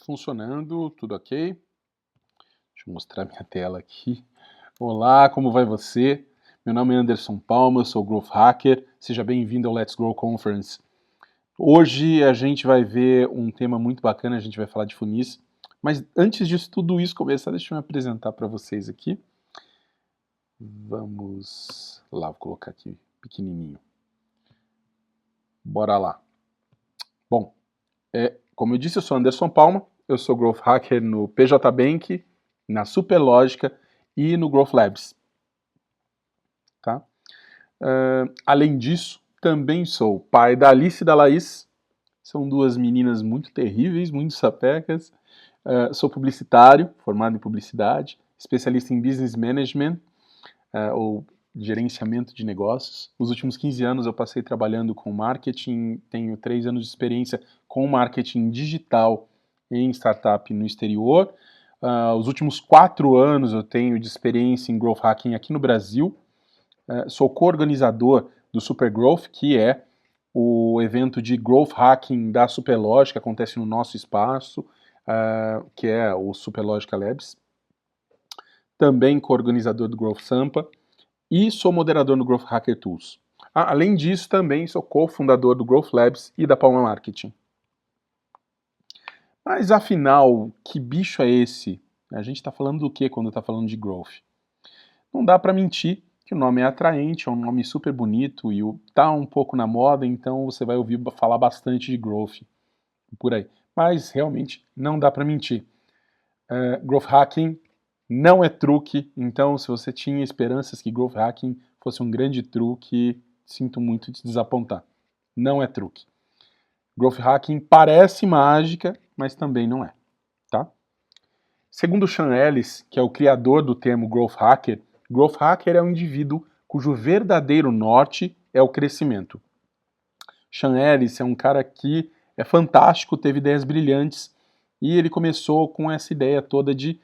Funcionando, tudo ok? Deixa eu mostrar minha tela aqui. Olá, como vai você? Meu nome é Anderson Palma, eu sou Growth Hacker. Seja bem-vindo ao Let's Grow Conference. Hoje a gente vai ver um tema muito bacana, a gente vai falar de funis. Mas antes disso, tudo isso começar, deixa eu me apresentar para vocês aqui. Vamos lá, vou colocar aqui pequenininho. Bora lá. Bom, como eu disse, eu sou Anderson Palma, eu sou Growth Hacker no PJ Bank, na Superlógica e no Growth Labs. Tá? Além disso, também sou pai da Alice e da Laís, são duas meninas muito terríveis, muito sapecas. Sou publicitário, formado em publicidade, especialista em Business Management, ou gerenciamento de negócios. Nos últimos 15 anos eu passei trabalhando com marketing, tenho 3 anos de experiência com marketing digital em startup no exterior. Os últimos 4 anos eu tenho de experiência em Growth Hacking aqui no Brasil. Sou co-organizador do Super Growth, que é o evento de Growth Hacking da Superlógica, que acontece no nosso espaço, que é o Superlógica Labs. Também co-organizador do Growth Sampa e sou moderador no Growth Hacker Tools. Além disso, também sou cofundador do Growth Labs e da Palma Marketing. Mas afinal, que bicho é esse? A gente está falando do que quando está falando de growth? Não dá para mentir que o nome é atraente, é um nome super bonito e tá um pouco na moda, então você vai ouvir falar bastante de growth por aí. Mas realmente não dá para mentir. Growth Hacking não é truque, então se você tinha esperanças que Growth Hacking fosse um grande truque, sinto muito te desapontar. Não é truque. Growth Hacking parece mágica, mas também não é, tá? Segundo Sean Ellis, que é o criador do termo Growth Hacker é um indivíduo cujo verdadeiro norte é o crescimento. Sean Ellis é um cara que é fantástico, teve ideias brilhantes, e ele começou com essa ideia toda de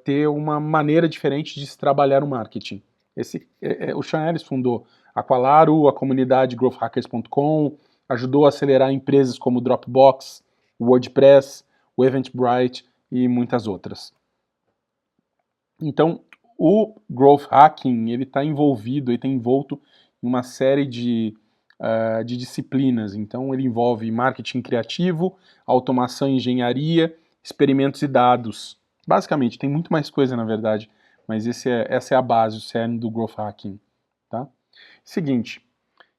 ter uma maneira diferente de se trabalhar o marketing. O Sean Ellis fundou a Qualaro, a comunidade growthhackers.com, ajudou a acelerar empresas como o Dropbox, o WordPress, o Eventbrite e muitas outras. Então, o Growth Hacking ele está envolvido, ele está envolto em uma série de disciplinas. Então, ele envolve marketing criativo, automação e engenharia, experimentos e dados. Basicamente, tem muito mais coisa, na verdade, mas essa é a base, o cerne do Growth Hacking. Tá? Seguinte,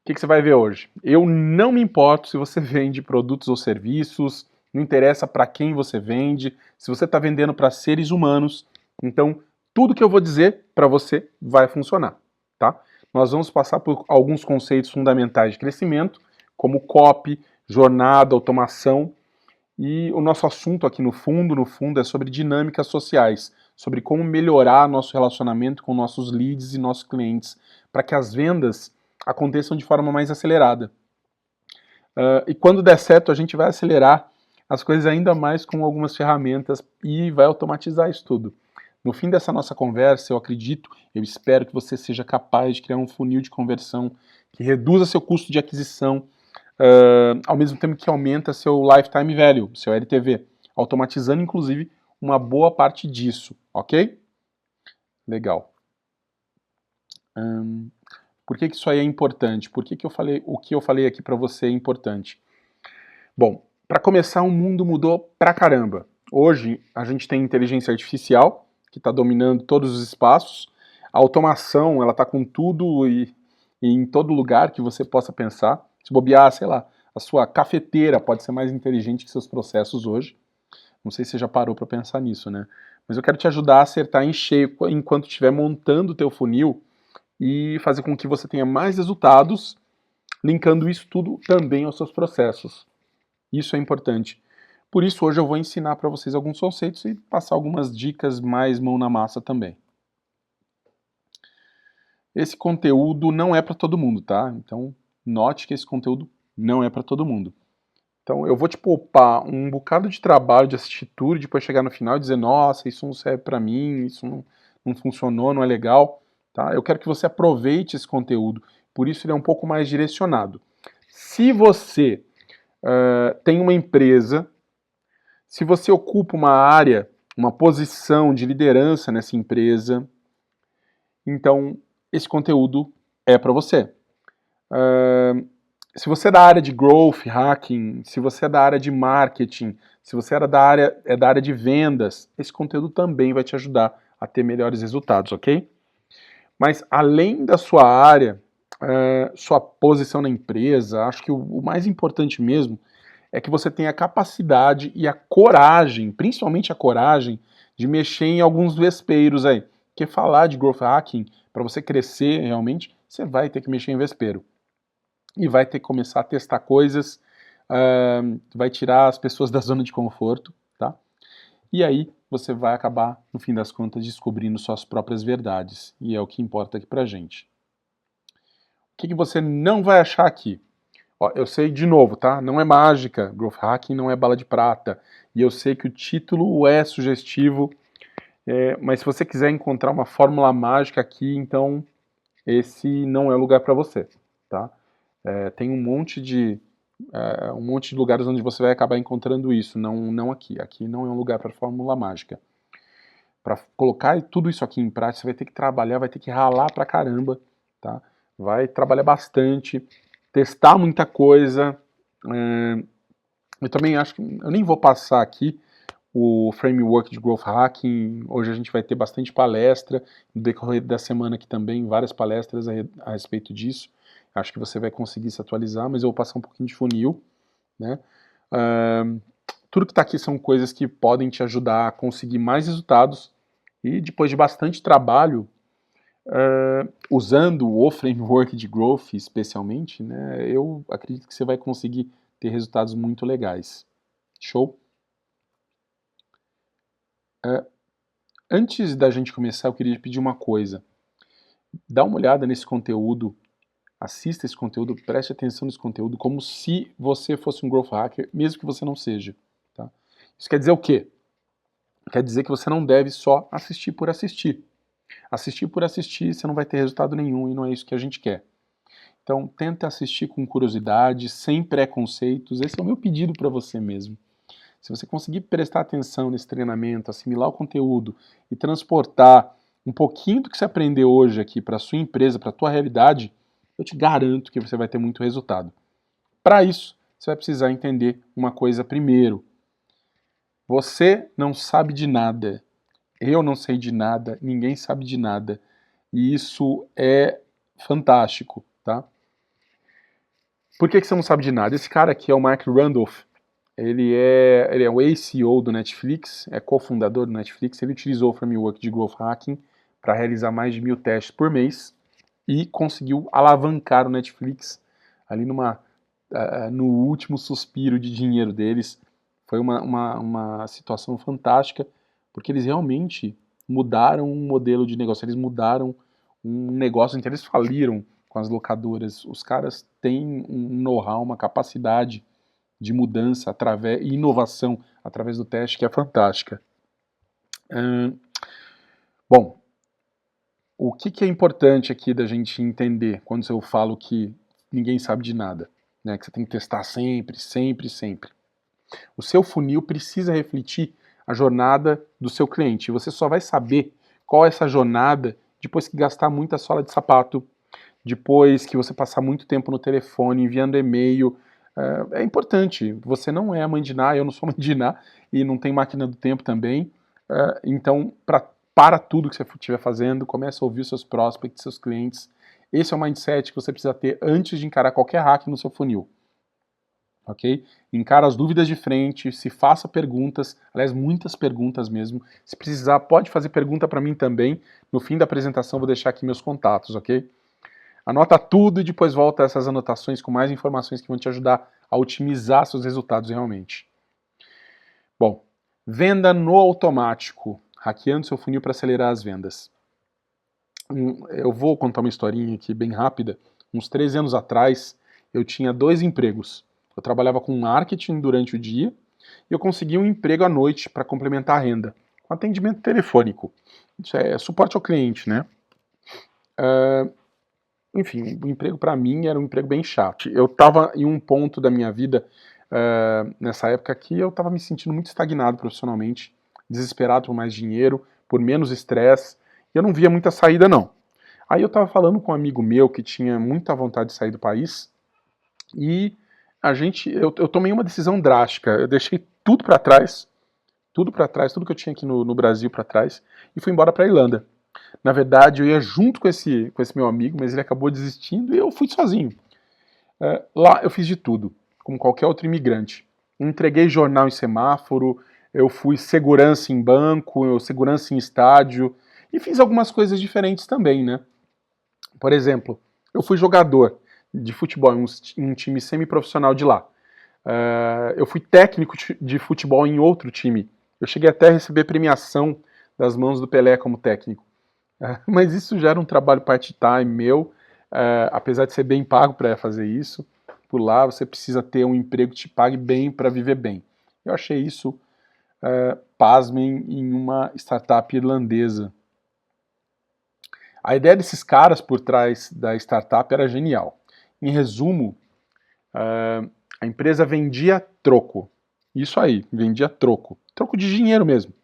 o que você vai ver hoje? Eu não me importo se você vende produtos ou serviços, não interessa para quem você vende, se você está vendendo para seres humanos, então tudo que eu vou dizer para você vai funcionar, tá? Nós vamos passar por alguns conceitos fundamentais de crescimento, como copy, jornada, automação, e o nosso assunto aqui no fundo, é sobre dinâmicas sociais, sobre como melhorar nosso relacionamento com nossos leads e nossos clientes, para que as vendas aconteçam de forma mais acelerada. E quando der certo, a gente vai acelerar as coisas ainda mais com algumas ferramentas e vai automatizar isso tudo. No fim dessa nossa conversa, eu acredito, eu espero que você seja capaz de criar um funil de conversão que reduza seu custo de aquisição, ao mesmo tempo que aumenta seu lifetime value, seu LTV, automatizando inclusive uma boa parte disso, ok? Legal. Por que isso aí é importante? Por que o que eu falei aqui para você é importante? Bom, para começar, o mundo mudou pra caramba. Hoje a gente tem inteligência artificial que está dominando todos os espaços. A automação, ela está com tudo e em todo lugar que você possa pensar. Se bobear, sei lá, a sua cafeteira pode ser mais inteligente que seus processos hoje. Não sei se você já parou para pensar nisso, né? Mas eu quero te ajudar a acertar em cheio enquanto estiver montando o teu funil e fazer com que você tenha mais resultados, linkando isso tudo também aos seus processos. Isso é importante. Por isso, hoje eu vou ensinar para vocês alguns conceitos e passar algumas dicas mais mão na massa também. Esse conteúdo não é para todo mundo, tá? Então, note que esse conteúdo não é para todo mundo. Então, eu vou te poupar um bocado de trabalho de assistir tudo e depois chegar no final e dizer, nossa, isso não serve para mim, isso não funcionou, não é legal. Tá? Eu quero que você aproveite esse conteúdo, por isso ele é um pouco mais direcionado. Se você tem uma empresa, Se você ocupa uma área, uma posição de liderança nessa empresa, então esse conteúdo é para você. Se você é da área de growth hacking, se você é da área de marketing, se você é da área de vendas, esse conteúdo também vai te ajudar a ter melhores resultados, ok? Mas além da sua área, sua posição na empresa, acho que o mais importante mesmo é que você tenha a capacidade e a coragem, principalmente a coragem, de mexer em alguns vespeiros aí. Porque falar de growth hacking, para você crescer realmente, você vai ter que mexer em vespeiro. E vai ter que começar a testar coisas, vai tirar as pessoas da zona de conforto, tá? E aí você vai acabar, no fim das contas, descobrindo suas próprias verdades. E é o que importa aqui pra gente. O que você não vai achar aqui? Ó, eu sei de novo, tá? Não é mágica, growth hacking não é bala de prata. E eu sei que o título é sugestivo, mas se você quiser encontrar uma fórmula mágica aqui, então esse não é o lugar para você, tá? Tem um monte de lugares onde você vai acabar encontrando isso, não aqui. Aqui não é um lugar para fórmula mágica. Para colocar tudo isso aqui em prática, você vai ter que trabalhar, vai ter que ralar pra caramba, tá? Vai trabalhar bastante, testar muita coisa. Eu também acho que eu nem vou passar aqui o framework de growth hacking. Hoje a gente vai ter bastante palestra no decorrer da semana aqui também, várias palestras a respeito disso. Acho que você vai conseguir se atualizar, mas eu vou passar um pouquinho de funil, né? Tudo que está aqui são coisas que podem te ajudar a conseguir mais resultados e depois de bastante trabalho, usando o framework de growth especialmente, né, eu acredito que você vai conseguir ter resultados muito legais. Show? Antes da gente começar, eu queria te pedir uma coisa. Dá uma olhada nesse conteúdo, assista esse conteúdo, preste atenção nesse conteúdo como se você fosse um growth hacker, mesmo que você não seja. Tá? Isso quer dizer o quê? Quer dizer que você não deve só assistir por assistir. Assistir por assistir, você não vai ter resultado nenhum e não é isso que a gente quer. Então, tenta assistir com curiosidade, sem preconceitos. Esse é o meu pedido para você mesmo. Se você conseguir prestar atenção nesse treinamento, assimilar o conteúdo e transportar um pouquinho do que você aprendeu hoje aqui para a sua empresa, para a tua realidade, eu te garanto que você vai ter muito resultado. Para isso, você vai precisar entender uma coisa primeiro. Você não sabe de nada. Eu não sei de nada, ninguém sabe de nada. E isso é fantástico, tá? Por que você não sabe de nada? Esse cara aqui é o Mark Randolph. Ele é o ACO do Netflix, é cofundador do Netflix. Ele utilizou o framework de Growth Hacking para realizar mais de 1.000 testes por mês e conseguiu alavancar o Netflix ali no último suspiro de dinheiro deles. Foi uma situação fantástica, porque eles realmente mudaram um modelo de negócio, eles mudaram um negócio em que eles faliram com as locadoras. Os caras têm um know-how, uma capacidade de mudança e inovação através do teste que é fantástica. Bom, o que é importante aqui da gente entender quando eu falo que ninguém sabe de nada, né? Que você tem que testar sempre, sempre, sempre. O seu funil precisa refletir a jornada do seu cliente. Você só vai saber qual é essa jornada depois que gastar muita sola de sapato, depois que você passar muito tempo no telefone, enviando e-mail. É importante. Você não é a mãe de Ná, eu não sou mãe de Ná e não tem máquina do tempo também. Então, para tudo que você estiver fazendo, comece a ouvir os seus prospects, seus clientes. Esse é o mindset que você precisa ter antes de encarar qualquer hack no seu funil. Ok? Encara as dúvidas de frente, se faça perguntas, aliás, muitas perguntas mesmo. Se precisar, pode fazer pergunta para mim também. No fim da apresentação, vou deixar aqui meus contatos, ok? Anota tudo e depois volta essas anotações com mais informações que vão te ajudar a otimizar seus resultados realmente. Bom, venda no automático, hackeando seu funil para acelerar as vendas. Eu vou contar uma historinha aqui bem rápida. Uns 13 anos atrás, eu tinha 2 empregos. Eu trabalhava com marketing durante o dia e eu consegui um emprego à noite para complementar a renda, com atendimento telefônico. Isso é suporte ao cliente, né? Enfim, o emprego para mim era um emprego bem chato. Eu estava em um ponto da minha vida nessa época aqui, eu estava me sentindo muito estagnado profissionalmente, desesperado por mais dinheiro, por menos estresse, e eu não via muita saída não. Aí eu estava falando com um amigo meu que tinha muita vontade de sair do país, e eu tomei uma decisão drástica, eu deixei tudo para trás, tudo que eu tinha aqui no Brasil para trás, e fui embora para a Irlanda. Na verdade, eu ia junto com esse meu amigo, mas ele acabou desistindo e eu fui sozinho. Lá eu fiz de tudo, como qualquer outro imigrante. Entreguei jornal em semáforo, eu fui segurança em banco, segurança em estádio, e fiz algumas coisas diferentes também, né? Por exemplo, eu fui jogador de futebol em um time semiprofissional de lá. Eu fui técnico de futebol em outro time. Eu cheguei até a receber premiação das mãos do Pelé como técnico. Mas isso já era um trabalho part-time meu, apesar de ser bem pago para fazer isso. Por lá você precisa ter um emprego que te pague bem para viver bem. Eu achei isso, pasmem, em uma startup irlandesa. A ideia desses caras por trás da startup era genial. Em resumo, a empresa vendia troco. Isso aí, vendia troco. Troco de dinheiro mesmo.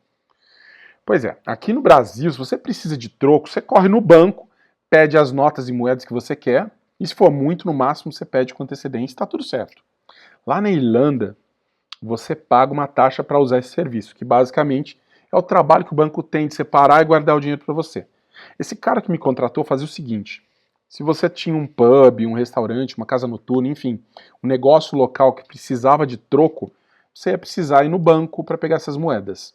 Pois é, aqui no Brasil, se você precisa de troco, você corre no banco, pede as notas e moedas que você quer, e se for muito, no máximo você pede com antecedência, está tudo certo. Lá na Irlanda, você paga uma taxa para usar esse serviço, que basicamente é o trabalho que o banco tem de separar e guardar o dinheiro para você. Esse cara que me contratou fazia o seguinte: se você tinha um pub, um restaurante, uma casa noturna, enfim, um negócio local que precisava de troco, você ia precisar ir no banco para pegar essas moedas.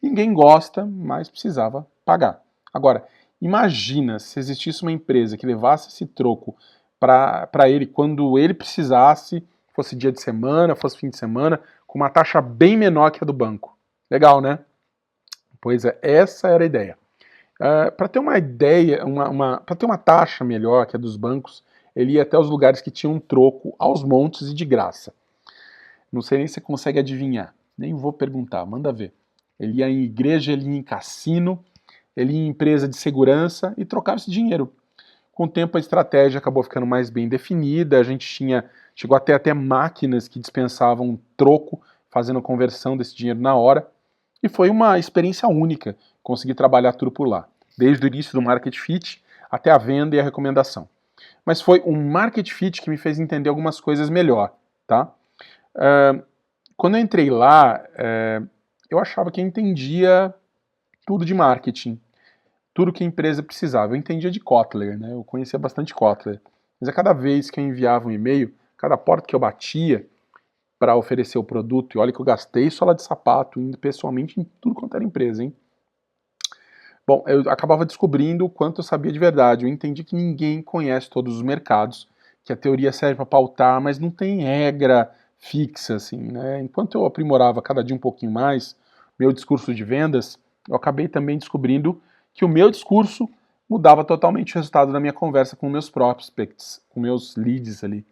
Ninguém gosta, mas precisava pagar. Agora, imagina se existisse uma empresa que levasse esse troco para ele quando ele precisasse, fosse dia de semana, fosse fim de semana, com uma taxa bem menor que a do banco. Legal, né? Pois é, essa era a ideia. Para ter uma ideia, para ter uma taxa melhor que a dos bancos, ele ia até os lugares que tinham troco aos montes e de graça. Não sei nem se você consegue adivinhar, nem vou perguntar, manda ver. Ele ia em igreja, ele ia em cassino, ele ia em empresa de segurança e trocava esse dinheiro. Com o tempo a estratégia acabou ficando mais bem definida, a gente chegou até máquinas que dispensavam troco, fazendo a conversão desse dinheiro na hora, e foi uma experiência única conseguir trabalhar tudo por lá, desde o início do Market Fit até a venda e a recomendação. Mas foi um Market Fit que me fez entender algumas coisas melhor, tá? Quando eu entrei lá, eu achava que eu entendia tudo de marketing, tudo que a empresa precisava. Eu entendia de Kotler, né? Eu conhecia bastante Kotler. Mas a cada vez que eu enviava um e-mail, cada porta que eu batia para oferecer o produto, e olha que eu gastei sola de sapato, indo pessoalmente em tudo quanto era empresa, hein? Bom, eu acabava descobrindo o quanto eu sabia de verdade. Eu entendi que ninguém conhece todos os mercados, que a teoria serve para pautar, mas não tem regra fixa, assim, né? Enquanto eu aprimorava cada dia um pouquinho mais meu discurso de vendas, eu acabei também descobrindo que o meu discurso mudava totalmente o resultado da minha conversa com meus prospects, com meus leads ali.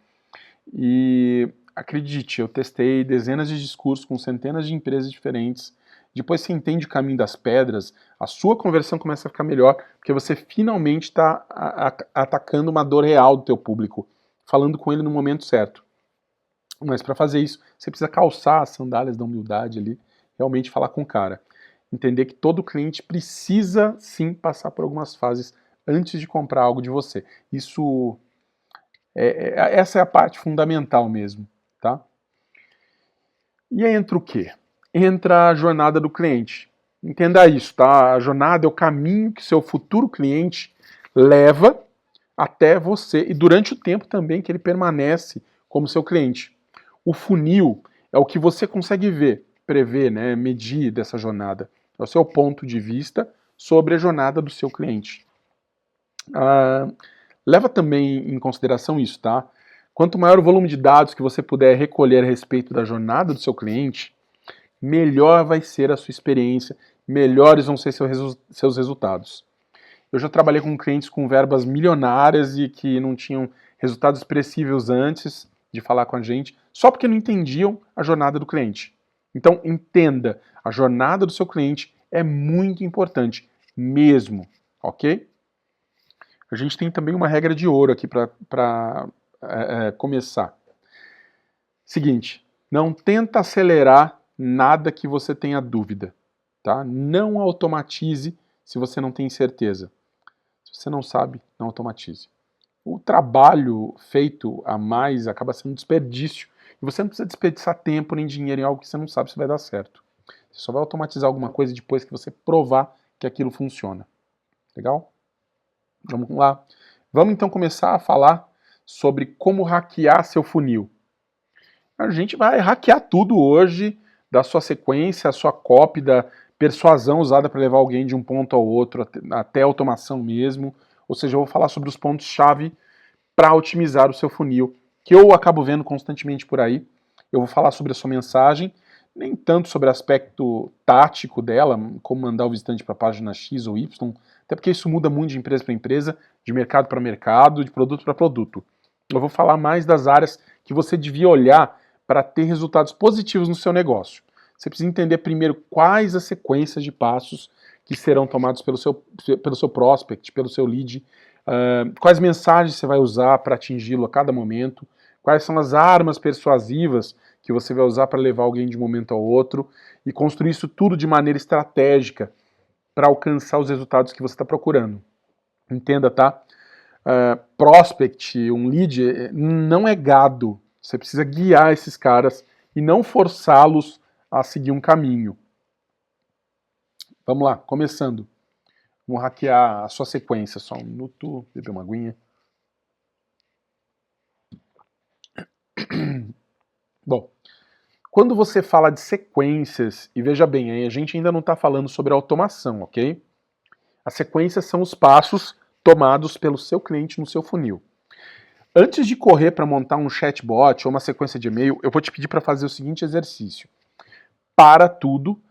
E acredite, eu testei dezenas de discursos com centenas de empresas diferentes. Depois você entende o caminho das pedras, a sua conversão começa a ficar melhor, porque você finalmente está atacando uma dor real do teu público, falando com ele no momento certo. Mas para fazer isso, você precisa calçar as sandálias da humildade ali, realmente falar com o cara. Entender que todo cliente precisa sim passar por algumas fases antes de comprar algo de você. Isso essa é a parte fundamental mesmo, tá? E aí entra o quê? Entra a jornada do cliente. Entenda isso, tá? A jornada é o caminho que seu futuro cliente leva até você e durante o tempo também que ele permanece como seu cliente. O funil é o que você consegue ver, prever, né, medir dessa jornada. É o seu ponto de vista sobre a jornada do seu cliente. Leva também em consideração isso, tá? Quanto maior o volume de dados que você puder recolher a respeito da jornada do seu cliente, melhor vai ser a sua experiência, melhores vão ser seus resultados. Eu já trabalhei com clientes com verbas milionárias e que não tinham resultados expressivos antes de falar com a gente, só porque não entendiam a jornada do cliente. Então, entenda, a jornada do seu cliente é muito importante, mesmo, ok? A gente tem também uma regra de ouro aqui para começar. Seguinte, Não tenta acelerar nada que você tenha dúvida, tá? Não automatize se você não tem certeza. Se você não sabe, não automatize. O trabalho feito a mais acaba sendo um desperdício. E você não precisa desperdiçar tempo nem dinheiro em algo que você não sabe se vai dar certo. Você só vai automatizar alguma coisa depois que você provar que aquilo funciona. Legal? Vamos lá. Vamos então começar a falar sobre como hackear seu funil. A gente vai hackear tudo hoje, da sua sequência, a sua copy, da persuasão usada para levar alguém de um ponto ao outro, até automação mesmo. Ou seja, eu vou falar sobre os pontos-chave para otimizar o seu funil, que eu acabo vendo constantemente por aí. Eu vou falar sobre a sua mensagem, nem tanto sobre o aspecto tático dela, como mandar o visitante para a página X ou Y, até porque isso muda muito de empresa para empresa, de mercado para mercado, de produto para produto. Eu vou falar mais das áreas que você devia olhar para ter resultados positivos no seu negócio. Você precisa entender primeiro quais as sequências de passos que serão tomados pelo seu prospect, pelo seu lead, quais mensagens você vai usar para atingi-lo a cada momento, quais são as armas persuasivas que você vai usar para levar alguém de um momento ao outro e construir isso tudo de maneira estratégica para alcançar os resultados que você está procurando. Entenda, tá? Prospect, um lead, não é gado. Você precisa guiar esses caras e não forçá-los a seguir um caminho. Vamos lá, começando. Vamos hackear a sua sequência. Só um minuto, beber uma aguinha. Bom, quando você fala de sequências, e veja bem, aí a gente ainda não está falando sobre automação, ok? As sequências são os passos tomados pelo seu cliente no seu funil. Antes de correr para montar um chatbot ou uma sequência de e-mail, eu vou te pedir para fazer o seguinte exercício. Para tudo,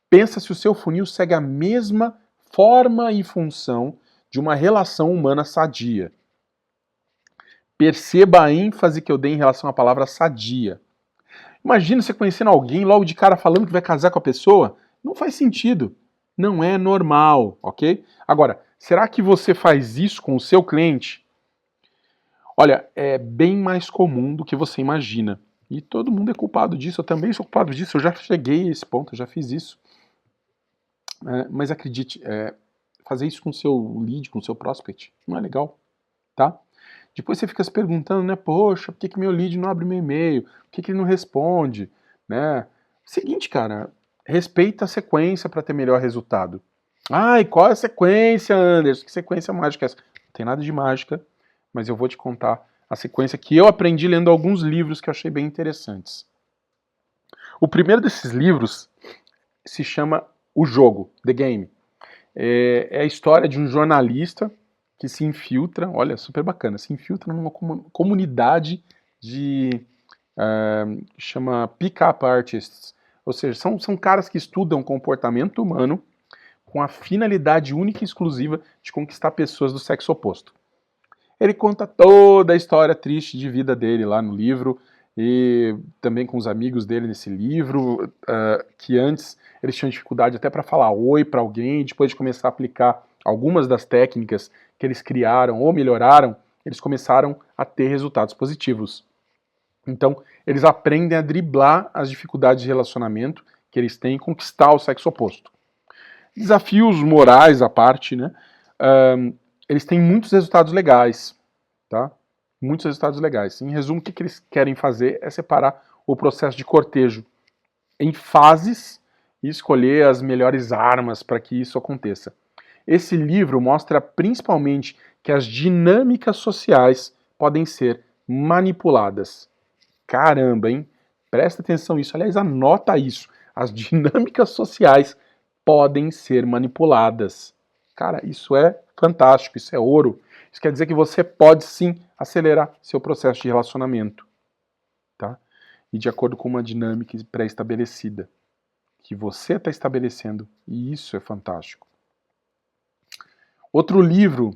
pensa se o seu funil segue a mesma forma e função de uma relação humana sadia. Perceba a ênfase que eu dei em relação à palavra sadia. Imagina você conhecendo alguém logo de cara falando que vai casar com a pessoa. Não faz sentido. Não é normal, ok? Agora, será que você faz isso com o seu cliente? Olha, é bem mais comum do que você imagina. E todo mundo é culpado disso, eu também sou culpado disso, eu já cheguei a esse ponto, eu já fiz isso. Mas acredite, fazer isso com o seu lead, com o seu prospect, não é legal, tá? Depois você fica se perguntando, né, poxa, por que meu lead não abre meu e-mail? Por que ele não responde? Né? Seguinte, cara, respeita a sequência para ter melhor resultado. Ai, qual é a sequência, Anderson? Que sequência mágica é essa? Não tem nada de mágica, mas eu vou te contar a sequência que eu aprendi lendo alguns livros que eu achei bem interessantes. O primeiro desses livros se chama O Jogo, The Game. É a história de um jornalista que se infiltra, olha, super bacana, se infiltra numa comunidade de, chama Pick-up Artists, ou seja, são caras que estudam comportamento humano com a finalidade única e exclusiva de conquistar pessoas do sexo oposto. Ele conta toda a história triste de vida dele lá no livro, e também com os amigos dele nesse livro, que antes eles tinham dificuldade até para falar oi para alguém, depois de começar a aplicar algumas das técnicas que eles criaram ou melhoraram, eles começaram a ter resultados positivos. Então, eles aprendem a driblar as dificuldades de relacionamento que eles têm e conquistar o sexo oposto. Desafios morais à parte, né? Eles têm muitos resultados legais, tá? Muitos resultados legais. Em resumo, o que eles querem fazer é separar o processo de cortejo em fases e escolher as melhores armas para que isso aconteça. Esse livro mostra principalmente que as dinâmicas sociais podem ser manipuladas. Caramba, hein? Presta atenção nisso. Aliás, anota isso. As dinâmicas sociais podem ser manipuladas. Cara, isso é fantástico, isso é ouro. Isso quer dizer que você pode sim acelerar seu processo de relacionamento, tá? E de acordo com uma dinâmica pré-estabelecida que você está estabelecendo, e isso é fantástico. Outro livro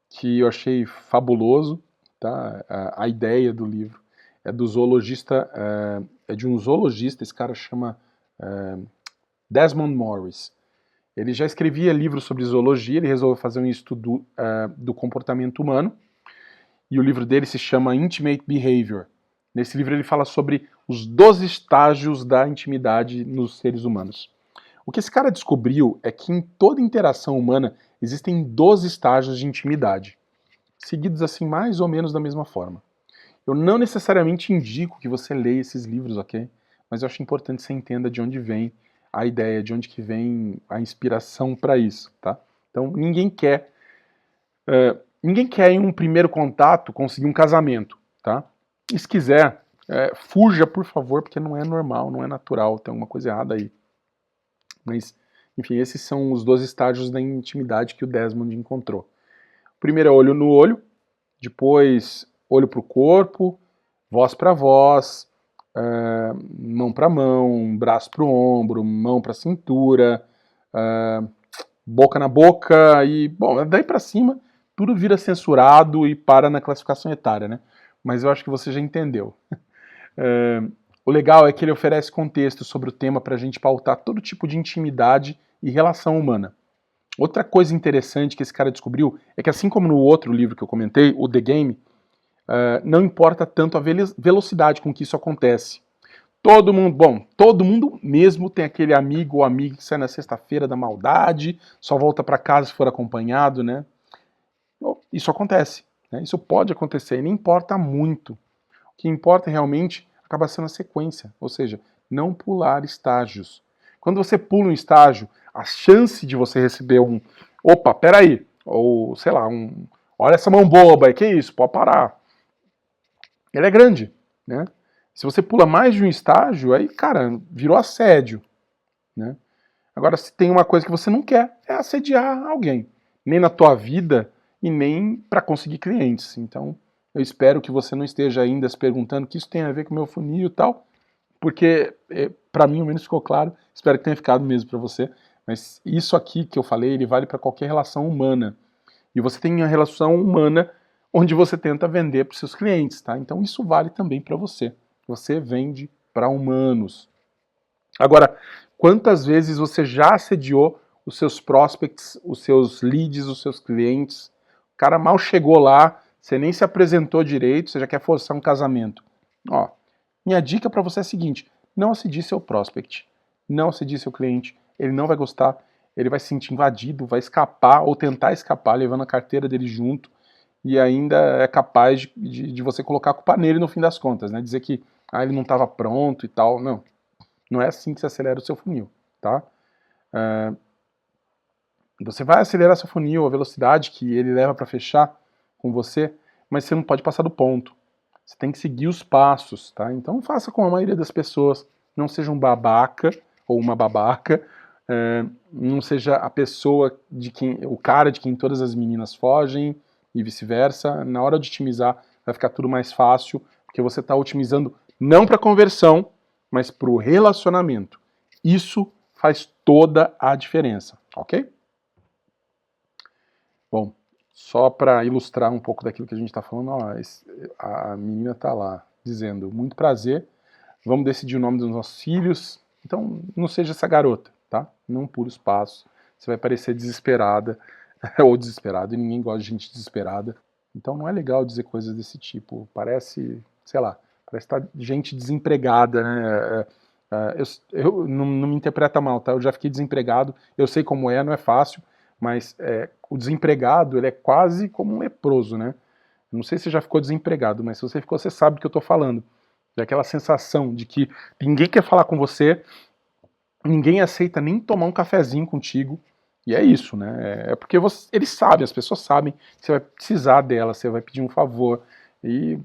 que eu achei fabuloso, tá? A ideia do livro é do zoologista, é de um zoologista, esse cara chama Desmond Morris. Ele já escrevia livros sobre zoologia, ele resolveu fazer um estudo do comportamento humano, e o livro dele se chama Intimate Behavior. Nesse livro ele fala sobre os 12 estágios da intimidade nos seres humanos. O que esse cara descobriu é que em toda interação humana existem 12 estágios de intimidade, seguidos assim mais ou menos da mesma forma. Eu não necessariamente indico que você leia esses livros, ok? Mas eu acho importante que você entenda de onde vem a ideia, de onde que vem a inspiração para isso, tá? Então ninguém quer em um primeiro contato conseguir um casamento, tá? E se quiser, fuja por favor, porque não é normal, não é natural, tem alguma coisa errada aí. Mas, enfim, esses são os 12 estágios da intimidade que o Desmond encontrou. O primeiro é olho no olho, depois olho para o corpo, voz para voz, mão para mão, braço para o ombro, mão para a cintura, boca na boca e, bom, daí para cima tudo vira censurado e para na classificação etária, né? Mas eu acho que você já entendeu. O legal é que ele oferece contexto sobre o tema para a gente pautar todo tipo de intimidade e relação humana. Outra coisa interessante que esse cara descobriu é que, assim como no outro livro que eu comentei, o The Game, não importa tanto a velocidade com que isso acontece. Todo mundo mesmo tem aquele amigo ou amiga que sai na sexta-feira da maldade, só volta para casa se for acompanhado, né? Isso acontece, né? Isso pode acontecer e nem importa muito. O que importa realmente acaba sendo a sequência, ou seja, não pular estágios. Quando você pula um estágio, a chance de você receber um opa, peraí, ou sei lá, olha essa mão boba, que isso, pode parar. Ela é grande, né? Se você pula mais de um estágio, aí, cara, virou assédio, né? Agora, se tem uma coisa que você não quer, é assediar alguém. Nem na tua vida e nem para conseguir clientes. Então, eu espero que você não esteja ainda se perguntando o que isso tem a ver com o meu funil e tal, porque para mim, ao menos ficou claro, espero que tenha ficado mesmo para você, mas isso aqui que eu falei, ele vale para qualquer relação humana. E você tem uma relação humana onde você tenta vender para os seus clientes, tá? Então isso vale também para você. Você vende para humanos. Agora, quantas vezes você já assediou os seus prospects, os seus leads, os seus clientes? O cara mal chegou lá, você nem se apresentou direito, você já quer forçar um casamento. Ó, minha dica para você é a seguinte: não assedie seu prospect, não assedie seu cliente, ele não vai gostar, ele vai se sentir invadido, vai escapar ou tentar escapar, levando a carteira dele junto, e ainda é capaz de você colocar a culpa nele no fim das contas, né? Dizer que ele não estava pronto e tal. Não, não é assim que se acelera o seu funil, tá? Você vai acelerar seu funil, a velocidade que ele leva para fechar com você, mas você não pode passar do ponto. Você tem que seguir os passos, tá? Então faça como a maioria das pessoas. Não seja um babaca ou uma babaca. Não seja a pessoa o cara de quem todas as meninas fogem e vice-versa. Na hora de otimizar, vai ficar tudo mais fácil, porque você está otimizando não para conversão, mas para o relacionamento. Isso faz toda a diferença, ok? Bom, só para ilustrar um pouco daquilo que a gente está falando, ó, a menina está lá dizendo: muito prazer, vamos decidir o nome dos nossos filhos. Então, não seja essa garota, tá? Não pule os passos, você vai parecer desesperada ou desesperado, e ninguém gosta de gente desesperada. Então, não é legal dizer coisas desse tipo. Parece, sei lá, parece estar gente desempregada, né? Não me interpreta mal, tá? Eu já fiquei desempregado, eu sei como é, não é fácil, mas o desempregado, ele é quase como um leproso, né? Não sei se você já ficou desempregado, mas se você ficou, você sabe do que eu tô falando. É aquela sensação de que ninguém quer falar com você, ninguém aceita nem tomar um cafezinho contigo, e é isso, né? É porque eles sabem, as pessoas sabem que você vai precisar dela, você vai pedir um favor, e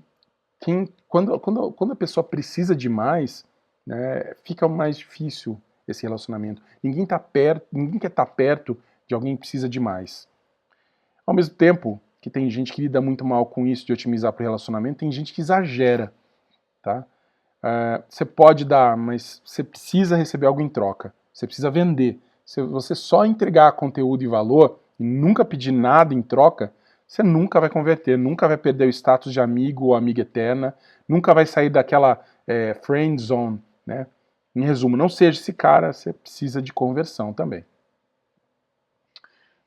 quando a pessoa precisa demais, né, fica mais difícil esse relacionamento. Ninguém quer estar perto de alguém que precisa demais. Ao mesmo tempo que tem gente que lida muito mal com isso de otimizar para o relacionamento, tem gente que exagera, tá? Você pode dar, mas você precisa receber algo em troca. Você precisa vender. Se você só entregar conteúdo e valor e nunca pedir nada em troca, você nunca vai converter, nunca vai perder o status de amigo ou amiga eterna, nunca vai sair daquela friend zone, né? Em resumo, não seja esse cara, você precisa de conversão também.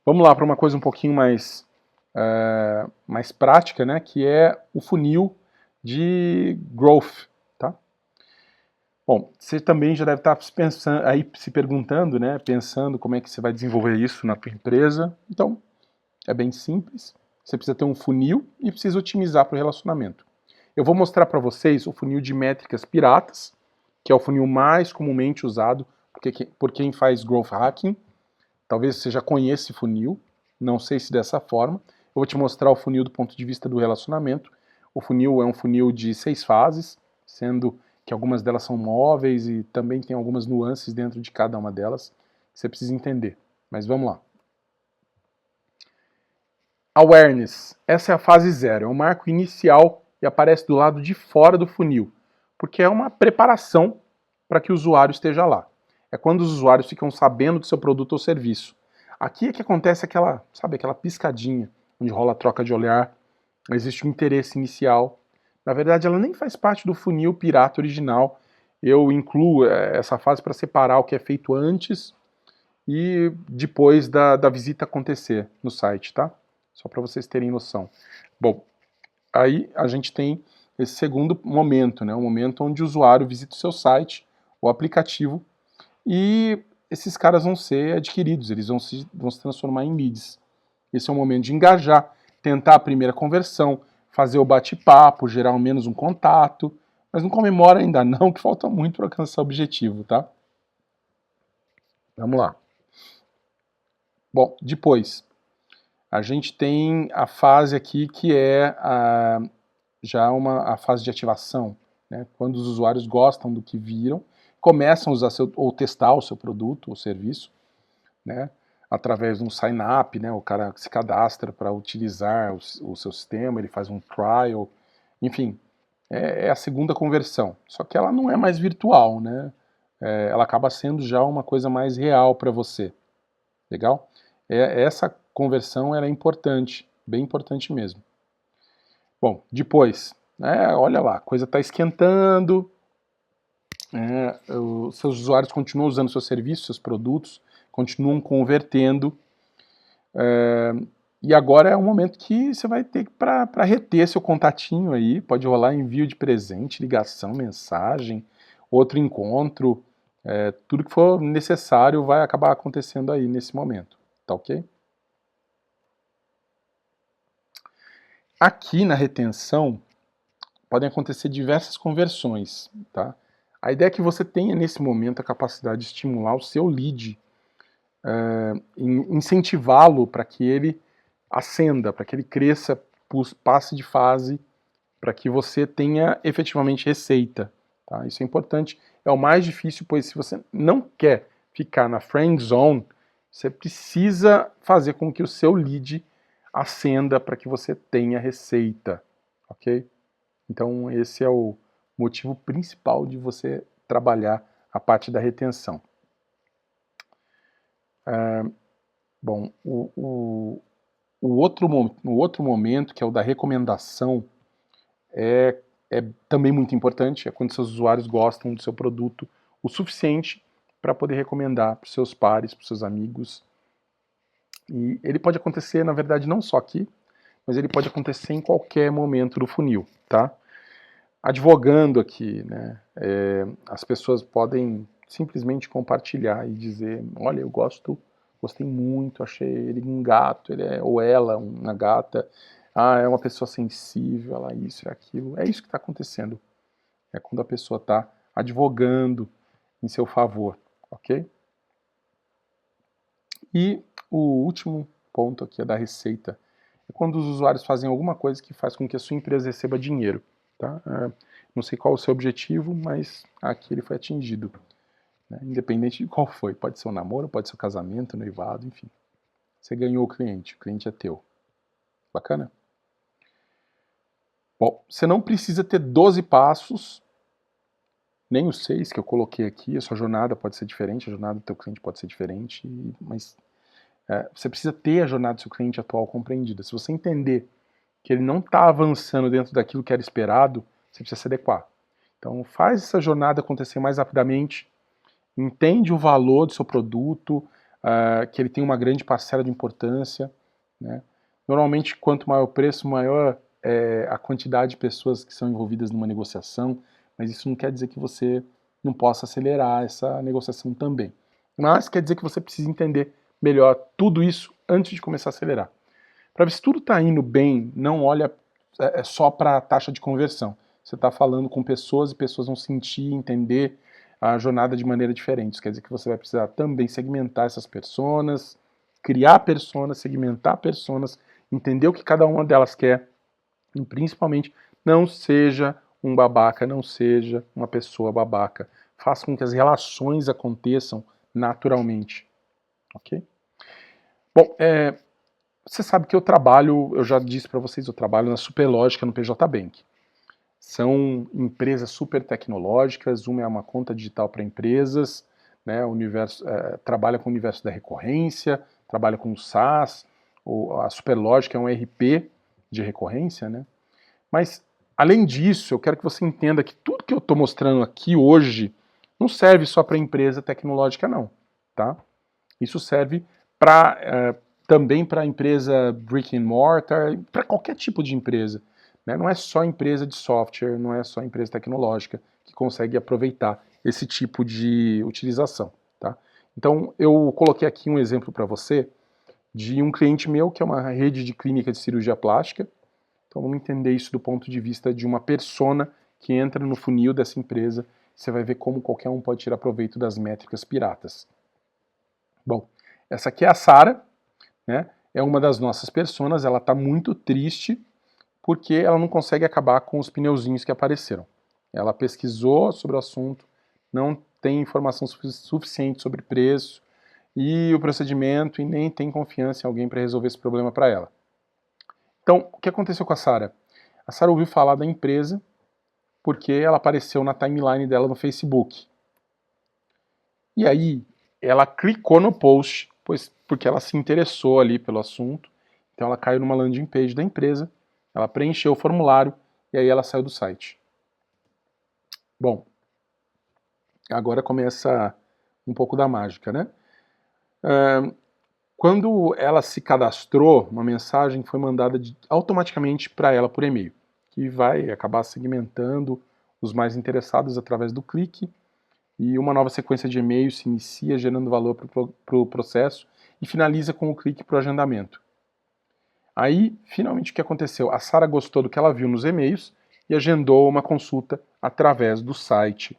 Vamos lá para uma coisa um pouquinho mais prática, né? Que é o funil de growth, tá? Bom, você também já deve estar se perguntando, né? Pensando como é que você vai desenvolver isso na tua empresa. Então, é bem simples. Você precisa ter um funil e precisa otimizar para o relacionamento. Eu vou mostrar para vocês o funil de métricas piratas, que é o funil mais comumente usado por quem faz growth hacking. Talvez você já conheça esse funil, não sei se dessa forma. Eu vou te mostrar o funil do ponto de vista do relacionamento. O funil é um funil de 6 fases, sendo que algumas delas são móveis e também tem algumas nuances dentro de cada uma delas que você precisa entender. Mas vamos lá. Awareness, essa é a fase 0, é o marco inicial e aparece do lado de fora do funil, porque é uma preparação para que o usuário esteja lá. É quando os usuários ficam sabendo do seu produto ou serviço. Aqui é que acontece aquela, sabe, aquela piscadinha, onde rola a troca de olhar, existe um interesse inicial. Na verdade, ela nem faz parte do funil pirata original. Eu incluo essa fase para separar o que é feito antes e depois da visita acontecer no site, tá? Só para vocês terem noção. Bom, aí a gente tem esse segundo momento, né? O momento onde o usuário visita o seu site, o aplicativo, e esses caras vão ser adquiridos, eles vão se transformar em leads. Esse é o momento de engajar, tentar a primeira conversão, fazer o bate-papo, gerar ao menos um contato, mas não comemora ainda não, que falta muito para alcançar o objetivo, tá? Vamos lá. Bom, depois, a gente tem a fase aqui que é a fase de ativação, né? Quando os usuários gostam do que viram, começam a usar ou testar o seu produto ou serviço, né? Através de um sign-up, né? O cara se cadastra para utilizar o seu sistema, ele faz um trial, enfim, é a segunda conversão. Só que ela não é mais virtual, né? Ela acaba sendo já uma coisa mais real para você. Legal? Essa conversão ela é importante, bem importante mesmo. Bom, depois, olha lá, a coisa está esquentando, os seus usuários continuam usando seus serviços, seus produtos, continuam convertendo, e agora é um momento que você vai ter para reter seu contatinho aí, pode rolar envio de presente, ligação, mensagem, outro encontro, tudo que for necessário vai acabar acontecendo aí nesse momento, tá ok? Aqui na retenção podem acontecer diversas conversões, tá? A ideia é que você tenha nesse momento a capacidade de estimular o seu lead, incentivá-lo para que ele ascenda, para que ele cresça, passe de fase, para que você tenha efetivamente receita, tá? Isso é importante, é o mais difícil, pois se você não quer ficar na friend zone, você precisa fazer com que o seu lead ascenda para que você tenha receita, ok? Então esse é o motivo principal de você trabalhar a parte da retenção. Bom, o outro momento, que é o da recomendação, é também muito importante, é quando seus usuários gostam do seu produto o suficiente para poder recomendar para os seus pares, para os seus amigos. E ele pode acontecer, na verdade, não só aqui, mas ele pode acontecer em qualquer momento do funil, tá? Advogando aqui, né? As pessoas podem simplesmente compartilhar e dizer, olha, eu gostei muito, achei ele um gato, ou ela uma gata, é uma pessoa sensível, ela isso e aquilo. É isso que está acontecendo. É quando a pessoa está advogando em seu favor, ok? E o último ponto aqui é da receita. É quando os usuários fazem alguma coisa que faz com que a sua empresa receba dinheiro. Tá? Não sei qual o seu objetivo, mas aqui ele foi atingido. Né? Independente de qual foi. Pode ser um namoro, pode ser um casamento, noivado, enfim. Você ganhou o cliente é teu. Bacana? Bom, você não precisa ter 12 passos, nem os 6 que eu coloquei aqui. A sua jornada pode ser diferente, a jornada do teu cliente pode ser diferente, mas você precisa ter a jornada do seu cliente atual compreendida. Se você entender que ele não está avançando dentro daquilo que era esperado, você precisa se adequar. Então faz essa jornada acontecer mais rapidamente, entende o valor do seu produto, que ele tem uma grande parcela de importância, né? Normalmente, quanto maior o preço, maior a quantidade de pessoas que são envolvidas numa negociação, mas isso não quer dizer que você não possa acelerar essa negociação também. Mas quer dizer que você precisa entender melhor tudo isso antes de começar a acelerar. Para ver se tudo está indo bem, não olha só para a taxa de conversão. Você está falando com pessoas e pessoas vão sentir, entender a jornada de maneira diferente. Isso quer dizer que você vai precisar também segmentar essas personas, criar personas, segmentar personas, entender o que cada uma delas quer e principalmente não seja um babaca, não seja uma pessoa babaca. Faça com que as relações aconteçam naturalmente, ok? Bom, você sabe que eu já disse para vocês, eu trabalho na Superlógica, no PJ Bank. São empresas super tecnológicas, uma é uma conta digital para empresas, né, trabalha com o universo da recorrência, trabalha com o SaaS, a Superlógica é um ERP de recorrência, né? Mas, além disso, eu quero que você entenda que tudo que eu estou mostrando aqui hoje não serve só para empresa tecnológica, não, tá? Isso serve também para empresa brick and mortar, para qualquer tipo de empresa. Né? Não é só empresa de software, não é só empresa tecnológica que consegue aproveitar esse tipo de utilização. Tá? Então, eu coloquei aqui um exemplo para você de um cliente meu, que é uma rede de clínica de cirurgia plástica. Então, vamos entender isso do ponto de vista de uma persona que entra no funil dessa empresa. Você vai ver como qualquer um pode tirar proveito das métricas piratas. Bom, essa aqui é a Sara, né? É uma das nossas personas, ela está muito triste porque ela não consegue acabar com os pneuzinhos que apareceram. Ela pesquisou sobre o assunto, não tem informação suficiente sobre preço e o procedimento e nem tem confiança em alguém para resolver esse problema para ela. Então, o que aconteceu com a Sara? A Sara ouviu falar da empresa porque ela apareceu na timeline dela no Facebook. E aí, ela clicou no post, porque ela se interessou ali pelo assunto. Então, ela caiu numa landing page da empresa, ela preencheu o formulário e aí ela saiu do site. Bom, agora começa um pouco da mágica, né? Quando ela se cadastrou, uma mensagem foi mandada automaticamente para ela por e-mail, que vai acabar segmentando os mais interessados através do clique, e uma nova sequência de e-mails se inicia gerando valor para o processo e finaliza com o clique para o agendamento. Aí, finalmente, o que aconteceu? A Sara gostou do que ela viu nos e-mails e agendou uma consulta através do site.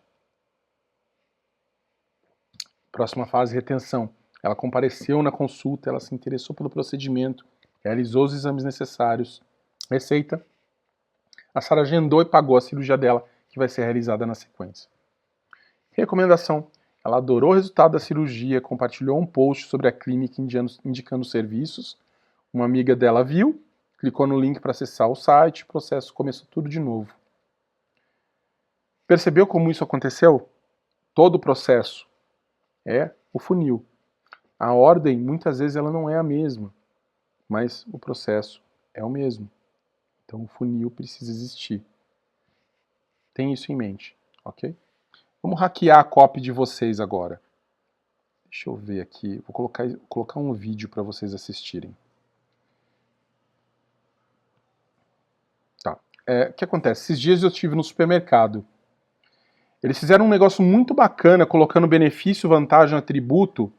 Próxima fase, retenção. Ela compareceu na consulta, ela se interessou pelo procedimento, realizou os exames necessários. Receita. A Sara agendou e pagou a cirurgia dela, que vai ser realizada na sequência. Recomendação. Ela adorou o resultado da cirurgia, compartilhou um post sobre a clínica indicando serviços. Uma amiga dela viu, clicou no link para acessar o site, o processo começou tudo de novo. Percebeu como isso aconteceu? Todo o processo é o funil. A ordem, muitas vezes, ela não é a mesma, mas o processo é o mesmo. Então, o funil precisa existir. Tem isso em mente, ok? Vamos hackear a copy de vocês agora. Deixa eu ver aqui. Vou colocar um vídeo para vocês assistirem. Tá. O que acontece? Esses dias eu estive no supermercado. Eles fizeram um negócio muito bacana, colocando benefício, vantagem, atributo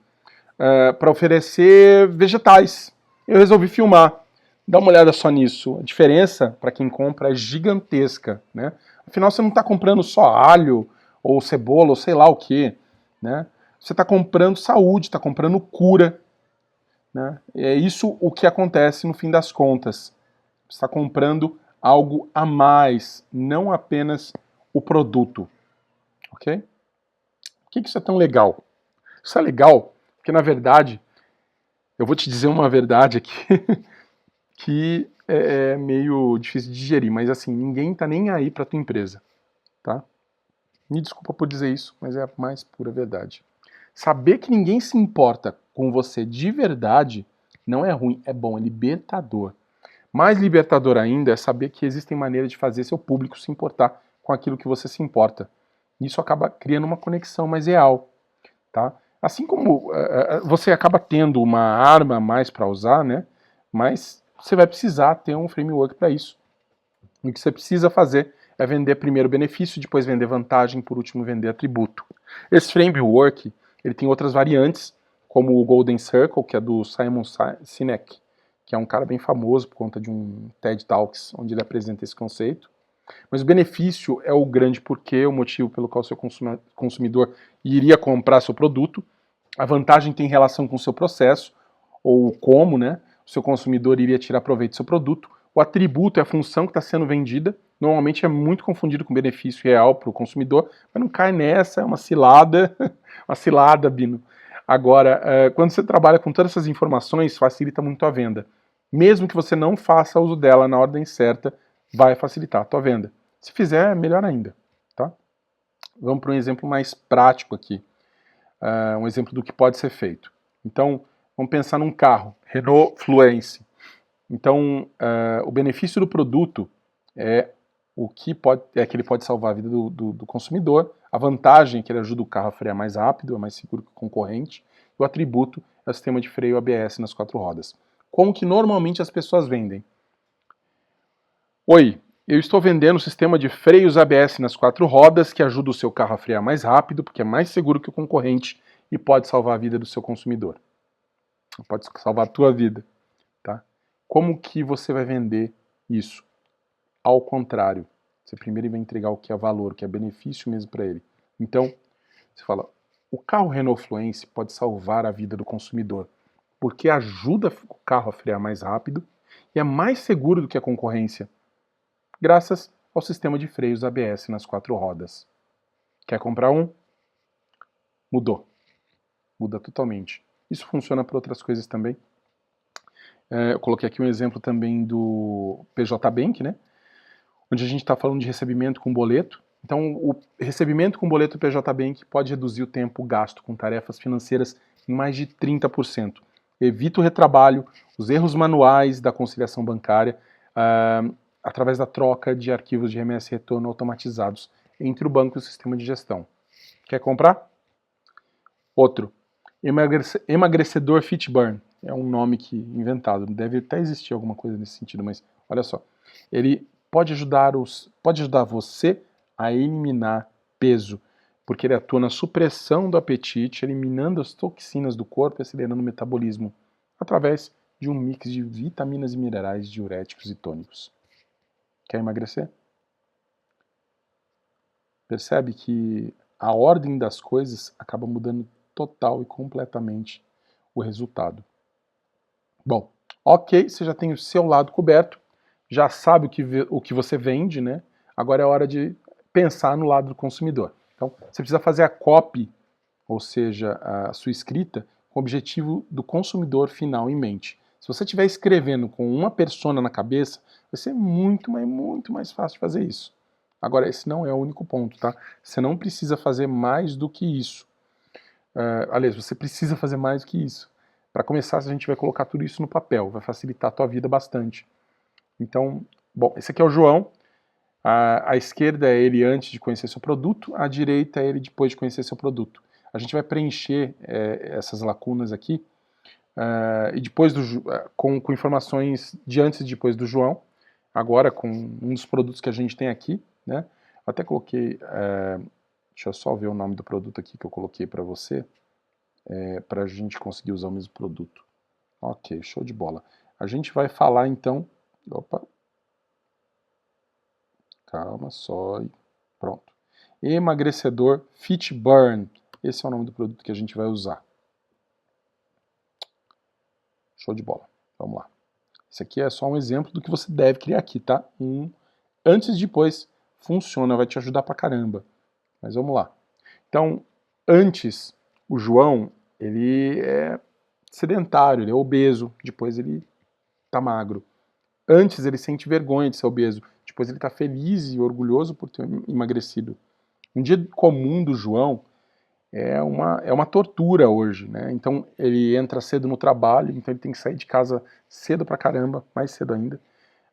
para oferecer vegetais. Eu resolvi filmar. Dá uma olhada só nisso. A diferença para quem compra é gigantesca, né? Afinal, você não está comprando só alho ou cebola ou sei lá o que, né? Você está comprando saúde, está comprando cura, né? É isso o que acontece no fim das contas. Você está comprando algo a mais, não apenas o produto, ok? Por que isso é tão legal? Isso é legal porque, na verdade, eu vou te dizer uma verdade aqui que é meio difícil de digerir, mas assim, ninguém tá nem aí pra tua empresa, tá? Me desculpa por dizer isso, mas é a mais pura verdade. Saber que ninguém se importa com você de verdade não é ruim, é bom, é libertador. Mais libertador ainda é saber que existem maneiras de fazer seu público se importar com aquilo que você se importa. Isso acaba criando uma conexão mais real, tá? Assim como você acaba tendo uma arma a mais para usar, né? Mas você vai precisar ter um framework para isso. O que você precisa fazer é vender primeiro benefício, depois vender vantagem, por último vender atributo. Esse framework ele tem outras variantes, como o Golden Circle, que é do Simon Sinek, que é um cara bem famoso por conta de um TED Talks, onde ele apresenta esse conceito. Mas o benefício é o grande porquê, o motivo pelo qual o seu consumidor iria comprar seu produto. A vantagem tem relação com o seu processo, ou como, né, o seu consumidor iria tirar proveito do seu produto. O atributo é a função que está sendo vendida. Normalmente é muito confundido com benefício real para o consumidor, mas não cai nessa, é uma cilada, uma cilada, Bino. Agora, quando você trabalha com todas essas informações, facilita muito a venda. Mesmo que você não faça uso dela na ordem certa, vai facilitar a tua venda. Se fizer, melhor ainda, tá? Vamos para um exemplo mais prático aqui. Um exemplo do que pode ser feito. Então, vamos pensar num carro, Renault Fluence. Então, o benefício do produto é que ele pode salvar a vida do consumidor. A vantagem é que ele ajuda o carro a frear mais rápido, é mais seguro que o concorrente. E o atributo é o sistema de freio ABS nas 4 rodas. Como que normalmente as pessoas vendem? Oi, eu estou vendendo o sistema de freios ABS nas 4 rodas que ajuda o seu carro a frear mais rápido, porque é mais seguro que o concorrente e pode salvar a vida do seu consumidor. Pode salvar a tua vida, tá? Como que você vai vender isso? Ao contrário, você primeiro vai entregar o que é valor, o que é benefício mesmo para ele. Então, você fala, o carro Renault Fluence pode salvar a vida do consumidor, porque ajuda o carro a frear mais rápido e é mais seguro do que a concorrência, graças ao sistema de freios ABS nas 4 rodas. Quer comprar um? Mudou. Muda totalmente. Isso funciona para outras coisas também. Eu coloquei aqui um exemplo também do PJ Bank, né? Onde a gente está falando de recebimento com boleto. Então, o recebimento com boleto do PJ Bank pode reduzir o tempo gasto com tarefas financeiras em mais de 30%. Evita o retrabalho, os erros manuais da conciliação bancária, através da troca de arquivos de remessa e retorno automatizados entre o banco e o sistema de gestão. Quer comprar? Outro. Emagrecedor Fit Burn. É um nome que inventado. Deve até existir alguma coisa nesse sentido, mas olha só. Ele pode ajudar você a eliminar peso, porque ele atua na supressão do apetite, eliminando as toxinas do corpo e acelerando o metabolismo, através de um mix de vitaminas e minerais, diuréticos e tônicos. Quer emagrecer? Percebe que a ordem das coisas acaba mudando total e completamente o resultado. Bom, ok, você já tem o seu lado coberto, já sabe o que você vende, né? Agora é hora de pensar no lado do consumidor. Então, você precisa fazer a copy, ou seja, a sua escrita, com o objetivo do consumidor final em mente. Se você estiver escrevendo com uma persona na cabeça, vai ser muito, mas muito mais fácil de fazer isso. Agora, esse não é o único ponto, tá? Você não precisa fazer mais do que isso. Aliás, você precisa fazer mais do que isso. Para começar, a gente vai colocar tudo isso no papel, vai facilitar a tua vida bastante. Então, bom, esse aqui é o João. À esquerda é ele antes de conhecer seu produto, à direita é ele depois de conhecer seu produto. A gente vai preencher essas lacunas aqui e depois com informações de antes e depois do João, agora com um dos produtos que a gente tem aqui, né? Até coloquei, deixa eu só ver o nome do produto aqui que eu coloquei para você, para a gente conseguir usar o mesmo produto. Ok, show de bola. A gente vai falar então, opa, calma só, pronto. Emagrecedor Fit Burn, esse é o nome do produto que a gente vai usar. Show de bola, vamos lá. Esse aqui é só um exemplo do que você deve criar aqui, tá? Antes e depois, funciona, vai te ajudar pra caramba. Mas vamos lá. Então, antes, o João, ele é sedentário, ele é obeso, depois ele tá magro. Antes ele sente vergonha de ser obeso, depois ele tá feliz e orgulhoso por ter emagrecido. Um dia comum do João é uma tortura hoje, né? Então ele entra cedo no trabalho, então ele tem que sair de casa cedo pra caramba, mais cedo ainda.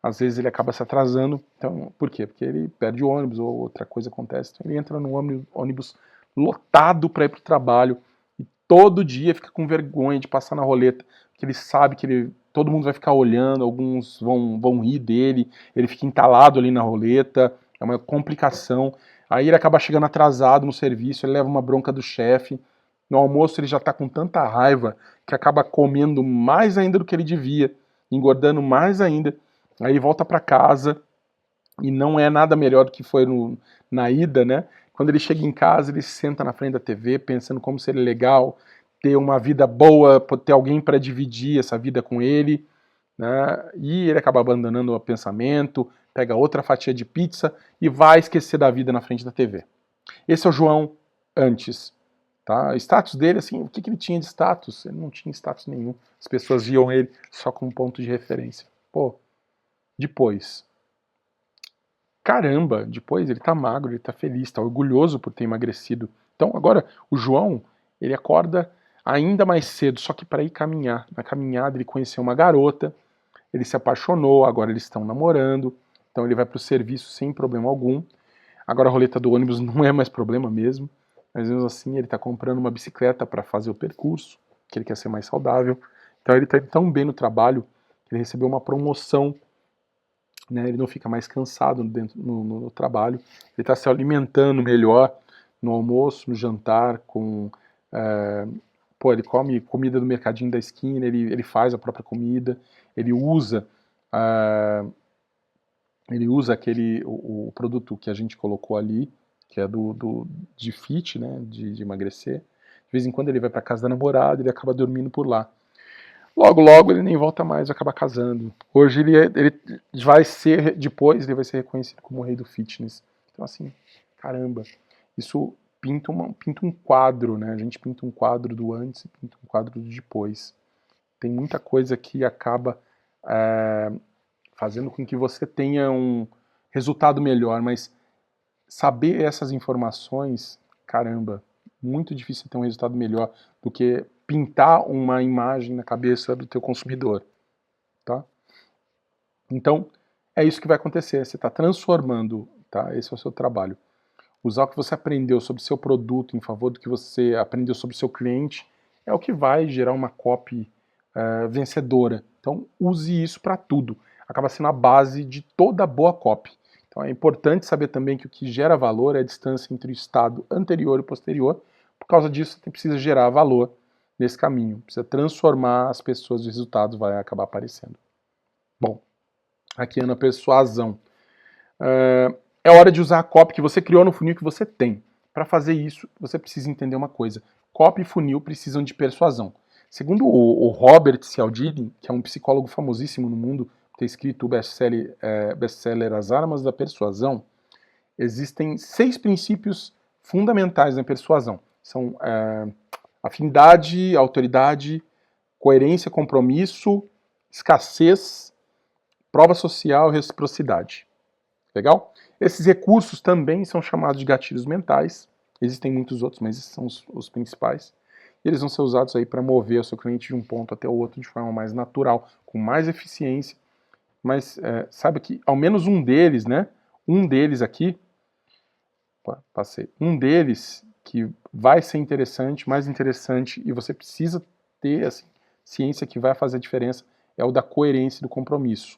Às vezes ele acaba se atrasando, então por quê? Porque ele perde o ônibus ou outra coisa acontece. Então ele entra no ônibus lotado para ir pro trabalho e todo dia fica com vergonha de passar na roleta, porque ele sabe que ele todo mundo vai ficar olhando, alguns vão rir dele, ele fica entalado ali na roleta, é uma complicação. Aí ele acaba chegando atrasado no serviço, ele leva uma bronca do chefe. No almoço ele já tá com tanta raiva que acaba comendo mais ainda do que ele devia, engordando mais ainda. Aí ele volta para casa e não é nada melhor do que foi na ida, né? Quando ele chega em casa, ele se senta na frente da TV pensando como seria legal ter uma vida boa, ter alguém para dividir essa vida com ele, né? E ele acaba abandonando o pensamento, pega outra fatia de pizza e vai esquecer da vida na frente da TV. Esse é o João antes, tá? O status dele, assim, o que ele tinha de status? Ele não tinha status nenhum. As pessoas viam ele só como ponto de referência. Pô, depois, caramba, depois ele tá magro, ele tá feliz, tá orgulhoso por ter emagrecido. Então agora o João, ele acorda ainda mais cedo, só que para ir caminhar. Na caminhada ele conheceu uma garota, ele se apaixonou, agora eles estão namorando, então ele vai pro serviço sem problema algum. Agora a roleta do ônibus não é mais problema mesmo, mas mesmo assim ele tá comprando uma bicicleta para fazer o percurso, que ele quer ser mais saudável. Então ele tá tão bem no trabalho que ele recebeu uma promoção, né? Ele não fica mais cansado no trabalho, ele está se alimentando melhor no almoço, no jantar, ele come comida do mercadinho da esquina, ele faz a própria comida, ele usa o produto que a gente colocou ali, que é de fit, né, de emagrecer. De vez em quando ele vai para casa da namorada, ele acaba dormindo por lá. Logo, logo ele nem volta mais, acaba casando. Hoje ele vai ser, depois ele vai ser reconhecido como o rei do fitness. Então assim, caramba, isso pinta um quadro, né? A gente pinta um quadro do antes e pinta um quadro do depois. Tem muita coisa que acaba fazendo com que você tenha um resultado melhor, mas saber essas informações, caramba, muito difícil ter um resultado melhor do que pintar uma imagem na cabeça do teu consumidor, tá? Então, é isso que vai acontecer, você está transformando, tá? Esse é o seu trabalho. Usar o que você aprendeu sobre o seu produto em favor do que você aprendeu sobre o seu cliente é o que vai gerar uma copy vencedora. Então, use isso para tudo. Acaba sendo a base de toda boa copy. Então, é importante saber também que o que gera valor é a distância entre o estado anterior e posterior. Por causa disso, você precisa gerar valor nesse caminho. Precisa transformar as pessoas, o resultado vai acabar aparecendo. Bom, aqui é na persuasão. É hora de usar a copy que você criou no funil que você tem. Para fazer isso, você precisa entender uma coisa. Copy e funil precisam de persuasão. Segundo o Robert Cialdini, que é um psicólogo famosíssimo no mundo, ter escrito o best-seller As Armas da Persuasão, existem 6 princípios fundamentais na persuasão. São afinidade, autoridade, coerência, compromisso, escassez, prova social e reciprocidade. Legal? Esses recursos também são chamados de gatilhos mentais. Existem muitos outros, mas esses são os principais. E eles vão ser usados aí para mover o seu cliente de um ponto até o outro de forma mais natural, com mais eficiência. Mas saiba que ao menos um deles, né? Um deles aqui, um deles que vai ser interessante, mais interessante, e você precisa ter assim, ciência que vai fazer a diferença, é o da coerência e do compromisso.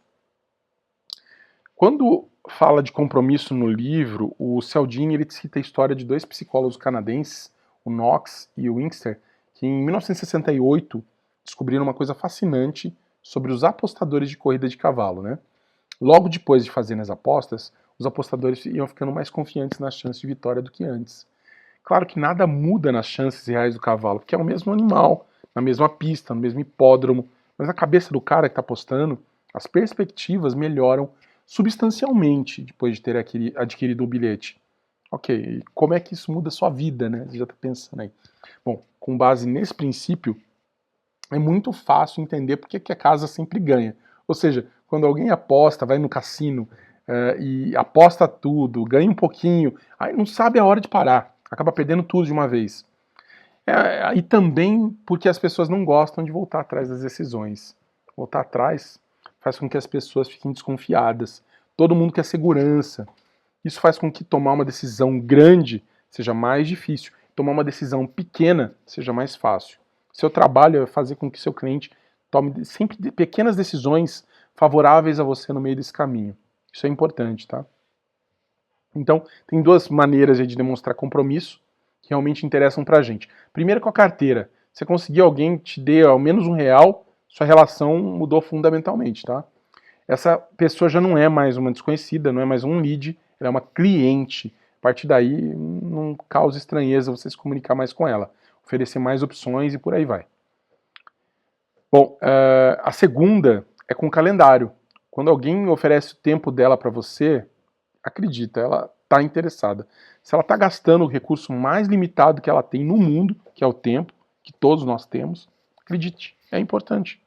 Quando fala de compromisso no livro, o Cialdini ele cita a história de 2 psicólogos canadenses, o Knox e o Inkster, que em 1968 descobriram uma coisa fascinante sobre os apostadores de corrida de cavalo, né? Logo depois de fazerem as apostas, os apostadores iam ficando mais confiantes nas chances de vitória do que antes. Claro que nada muda nas chances reais do cavalo, porque é o mesmo animal, na mesma pista, no mesmo hipódromo, mas na cabeça do cara que está apostando, as perspectivas melhoram substancialmente depois de ter adquirido o bilhete. Ok, e como é que isso muda a sua vida, né? Você já está pensando aí. Bom, com base nesse princípio, é muito fácil entender porque que a casa sempre ganha. Ou seja, quando alguém aposta, vai no cassino e aposta tudo, ganha um pouquinho, aí não sabe a hora de parar, acaba perdendo tudo de uma vez. E também porque as pessoas não gostam de voltar atrás das decisões. Voltar atrás faz com que as pessoas fiquem desconfiadas. Todo mundo quer segurança. Isso faz com que tomar uma decisão grande seja mais difícil, tomar uma decisão pequena seja mais fácil. Seu trabalho é fazer com que seu cliente Tome sempre pequenas decisões favoráveis a você no meio desse caminho. Isso é importante, tá? Então, tem duas maneiras de demonstrar compromisso que realmente interessam pra gente. Primeiro, com a carteira. Você conseguir alguém que te dê ao menos R$1, sua relação mudou fundamentalmente, tá? Essa pessoa já não é mais uma desconhecida, não é mais um lead, ela é uma cliente. A partir daí, não causa estranheza você se comunicar mais com ela, oferecer mais opções e por aí vai. Bom, a segunda é com calendário. Quando alguém oferece o tempo dela para você, acredita, ela está interessada. Se ela está gastando o recurso mais limitado que ela tem no mundo, que é o tempo, que todos nós temos, acredite, é importante.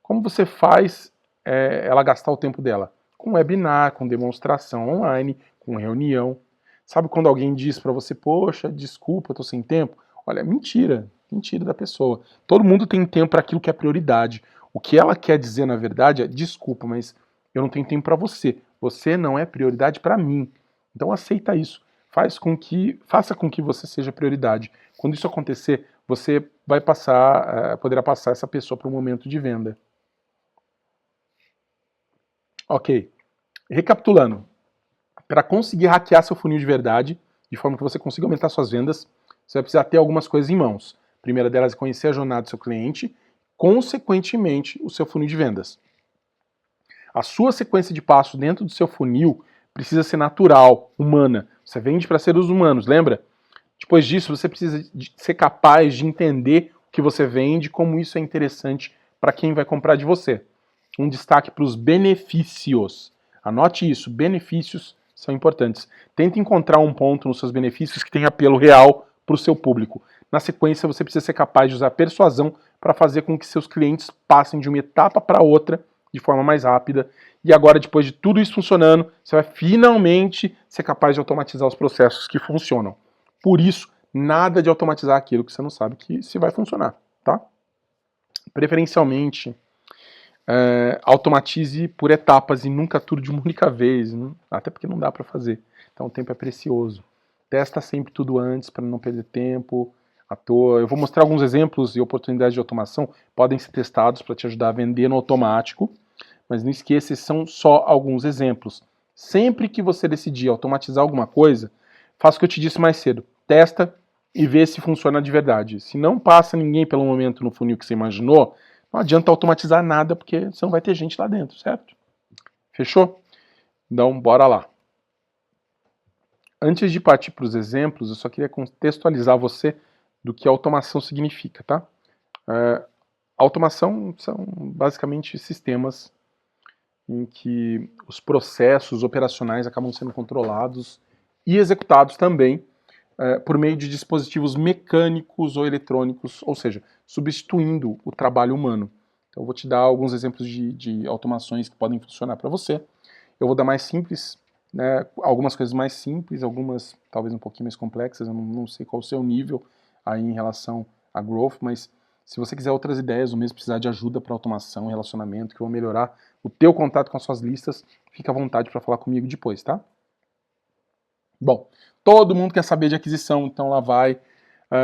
Como você faz ela gastar o tempo dela? Com webinar, com demonstração online, com reunião. Sabe quando alguém diz para você, poxa, desculpa, eu estou sem tempo? Olha, mentira da pessoa. Todo mundo tem tempo para aquilo que é prioridade. O que ela quer dizer, na verdade, é, desculpa, mas eu não tenho tempo para você. Você não é prioridade para mim. Então aceita isso. Faça com que você seja prioridade. Quando isso acontecer, você vai poderá passar essa pessoa para um momento de venda. Ok. Recapitulando. Para conseguir hackear seu funil de verdade, de forma que você consiga aumentar suas vendas, você vai precisar ter algumas coisas em mãos. A primeira delas é conhecer a jornada do seu cliente, consequentemente, o seu funil de vendas. A sua sequência de passos dentro do seu funil precisa ser natural, humana. Você vende para seres humanos, lembra? Depois disso, você precisa ser capaz de entender o que você vende, como isso é interessante para quem vai comprar de você. Um destaque para os benefícios. Anote isso, benefícios são importantes. Tente encontrar um ponto nos seus benefícios que tenha apelo real para o seu público. Na sequência, você precisa ser capaz de usar persuasão para fazer com que seus clientes passem de uma etapa para outra de forma mais rápida. E agora, depois de tudo isso funcionando, você vai finalmente ser capaz de automatizar os processos que funcionam. Por isso, nada de automatizar aquilo que você não sabe que se vai funcionar, tá? Preferencialmente, automatize por etapas e nunca tudo de uma única vez, né? Até porque não dá para fazer. Então o tempo é precioso. Testa sempre tudo antes para não perder tempo à toa. Eu vou mostrar alguns exemplos e oportunidades de automação podem ser testados para te ajudar a vender no automático, mas não esqueça, esses são só alguns exemplos. Sempre que você decidir automatizar alguma coisa, faça o que eu te disse mais cedo. Testa e vê se funciona de verdade. Se não passa ninguém pelo momento no funil que você imaginou, não adianta automatizar nada, porque você não vai ter gente lá dentro, certo? Fechou? Então, bora lá. Antes de partir para os exemplos, eu só queria contextualizar você do que automação significa, tá? Automação são basicamente sistemas em que os processos operacionais acabam sendo controlados e executados também por meio de dispositivos mecânicos ou eletrônicos, ou seja, substituindo o trabalho humano. Então eu vou te dar alguns exemplos de automações que podem funcionar para você. Eu vou dar mais simples, né, algumas coisas mais simples, algumas talvez um pouquinho mais complexas, eu não sei qual o seu nível aí em relação a growth, mas se você quiser outras ideias ou mesmo precisar de ajuda para automação, relacionamento, que vão melhorar o teu contato com as suas listas, fica à vontade para falar comigo depois, tá? Bom, todo mundo quer saber de aquisição, então lá vai.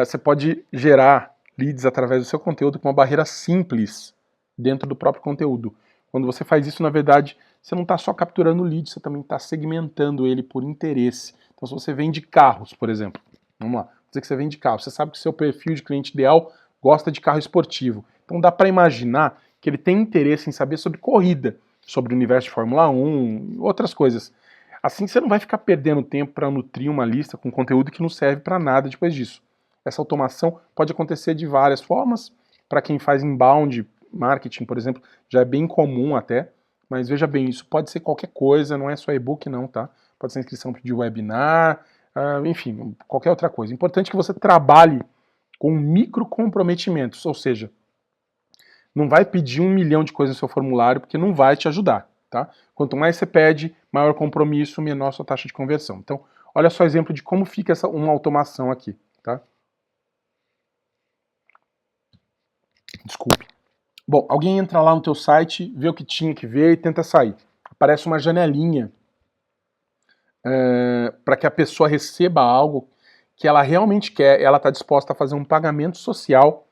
Você pode gerar leads através do seu conteúdo com uma barreira simples dentro do próprio conteúdo. Quando você faz isso, na verdade, você não está só capturando lead, você também está segmentando ele por interesse. Então, se você vende carros, por exemplo, vamos lá, dizer que você vende carros, você sabe que o seu perfil de cliente ideal gosta de carro esportivo. Então, dá para imaginar que ele tem interesse em saber sobre corrida, sobre o universo de Fórmula 1 e outras coisas. Assim você não vai ficar perdendo tempo para nutrir uma lista com conteúdo que não serve para nada depois disso. Essa automação pode acontecer de várias formas. Para quem faz inbound marketing, por exemplo, já é bem comum até. Mas veja bem, isso pode ser qualquer coisa, não é só e-book não, tá? Pode ser inscrição de webinar, enfim, qualquer outra coisa. Importante que você trabalhe com micro comprometimentos, ou seja, não vai pedir 1 milhão de coisas no seu formulário porque não vai te ajudar, tá? Quanto mais você pede, maior compromisso, menor sua taxa de conversão. Então, olha só o exemplo de como fica uma automação aqui, tá? Desculpe. Bom, alguém entra lá no teu site, vê o que tinha que ver e tenta sair. Aparece uma janelinha para que a pessoa receba algo que ela realmente quer, ela está disposta a fazer um pagamento social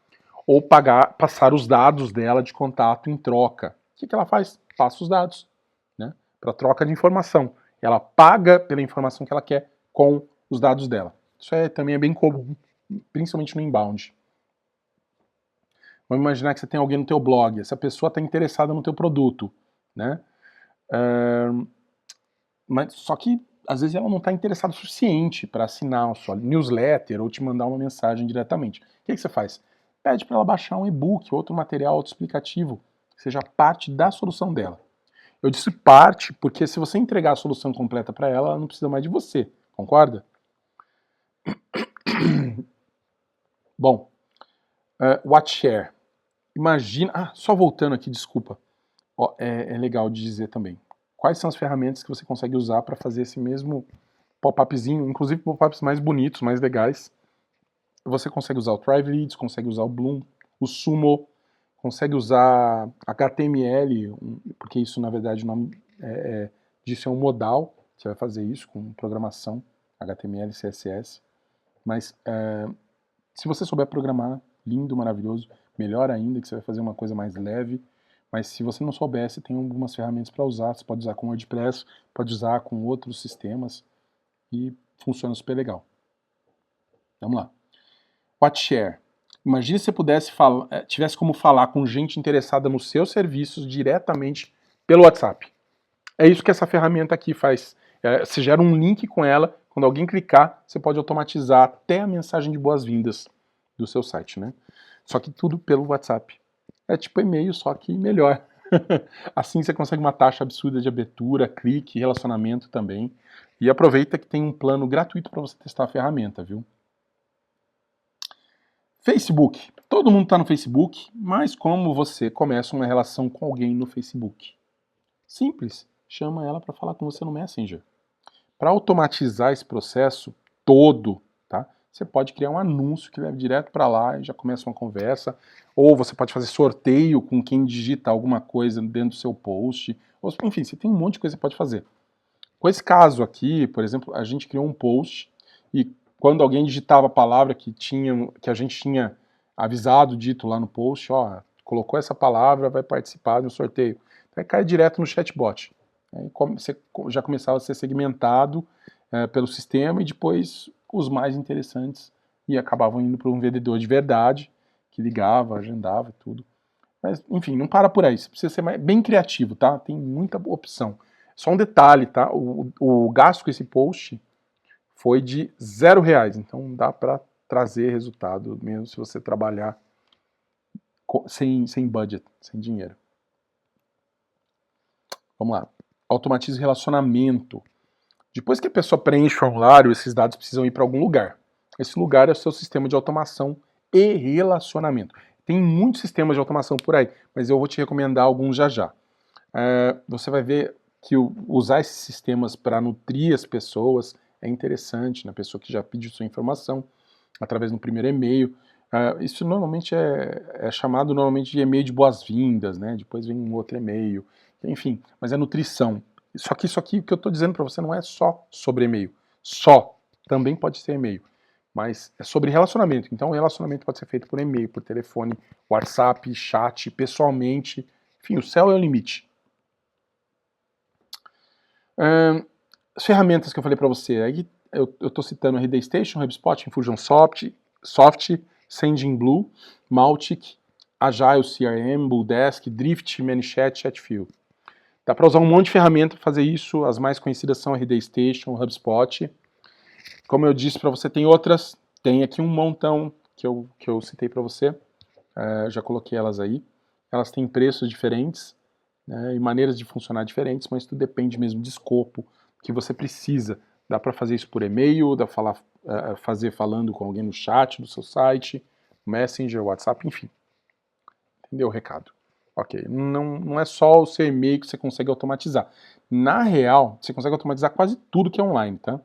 ou passar os dados dela de contato em troca. O que ela faz? Passa os dados, né, para troca de informação. Ela paga pela informação que ela quer com os dados dela. Isso também é bem comum, principalmente no inbound. Vamos imaginar que você tem alguém no teu blog, essa pessoa está interessada no teu produto, né? Mas só que às vezes ela não está interessada o suficiente para assinar a sua newsletter ou te mandar uma mensagem diretamente. O que você faz? Pede para ela baixar um e-book, outro material autoexplicativo, que seja parte da solução dela. Eu disse parte porque se você entregar a solução completa para ela, ela não precisa mais de você, concorda? Bom, WhatShare. Imagina, só voltando aqui, desculpa, é legal de dizer também. Quais são as ferramentas que você consegue usar para fazer esse mesmo pop-upzinho, inclusive pop-ups mais bonitos, mais legais. Você consegue usar o Thrive Leads, consegue usar o Bloom, o Sumo, consegue usar HTML, porque isso na verdade o nome disso é um modal, você vai fazer isso com programação, HTML, CSS, mas se você souber programar, lindo, maravilhoso, melhor ainda, que você vai fazer uma coisa mais leve. Mas se você não souber, você tem algumas ferramentas para usar. Você pode usar com WordPress, pode usar com outros sistemas e funciona super legal. Vamos lá. WhatShare. Imagine se você tivesse como falar com gente interessada nos seus serviços diretamente pelo WhatsApp. É isso que essa ferramenta aqui faz. Você gera um link com ela, quando alguém clicar, você pode automatizar até a mensagem de boas-vindas do seu site, né? Só que tudo pelo WhatsApp. É tipo e-mail, só que melhor. Assim você consegue uma taxa absurda de abertura, clique, relacionamento também. E aproveita que tem um plano gratuito para você testar a ferramenta, viu? Facebook. Todo mundo está no Facebook, mas como você começa uma relação com alguém no Facebook? Simples. Chama ela para falar com você no Messenger. Para automatizar esse processo todo, tá? Você pode criar um anúncio que leve direto para lá e já começa uma conversa, ou você pode fazer sorteio com quem digita alguma coisa dentro do seu post, ou, enfim, você tem um monte de coisa que você pode fazer. Com esse caso aqui, por exemplo, a gente criou um post e quando alguém digitava a palavra que a gente tinha avisado, dito lá no post, ó, colocou essa palavra, vai participar do sorteio. Vai cair direto no chatbot. Aí você já começava a ser segmentado pelo sistema e depois os mais interessantes e acabavam indo para um vendedor de verdade que ligava, agendava tudo. Mas, enfim, não para por aí. Você precisa ser bem criativo, tá? Tem muita opção. Só um detalhe, tá? O gasto com esse post foi de R$0, então dá para trazer resultado mesmo se você trabalhar sem budget, sem dinheiro. Vamos lá. Automatize relacionamento. Depois que a pessoa preenche o formulário, esses dados precisam ir para algum lugar. Esse lugar é o seu sistema de automação e relacionamento. Tem muitos sistemas de automação por aí, mas eu vou te recomendar alguns já já. Você vai ver que usar esses sistemas para nutrir as pessoas é interessante, na pessoa que já pediu sua informação, através do primeiro e-mail. Isso normalmente é chamado de e-mail de boas-vindas, né? Depois vem um outro e-mail, enfim, mas é nutrição. Só que isso aqui que eu estou dizendo para você não é só sobre e-mail. Também pode ser e-mail. Mas é sobre relacionamento. Então o relacionamento pode ser feito por e-mail, por telefone, WhatsApp, chat, pessoalmente. Enfim, o céu é o limite. As ferramentas que eu falei para você, aí eu estou citando a RD Station, HubSpot, Infusionsoft, Sendinblue, Mautic, Agile CRM, Buldesk, Drift, ManyChat, Chatfuel. Dá para usar um monte de ferramenta para fazer isso, as mais conhecidas são a RD Station, HubSpot. Como eu disse para você, tem outras, tem aqui um montão que eu citei para você, já coloquei elas aí. Elas têm preços diferentes, né, e maneiras de funcionar diferentes, mas tudo depende mesmo de escopo que você precisa. Dá para fazer isso por e-mail, dá para fazer falando com alguém no chat do seu site, Messenger, WhatsApp, enfim. Entendeu o recado? Ok, não é só o seu e-mail que você consegue automatizar. Na real, você consegue automatizar quase tudo que é online, tá?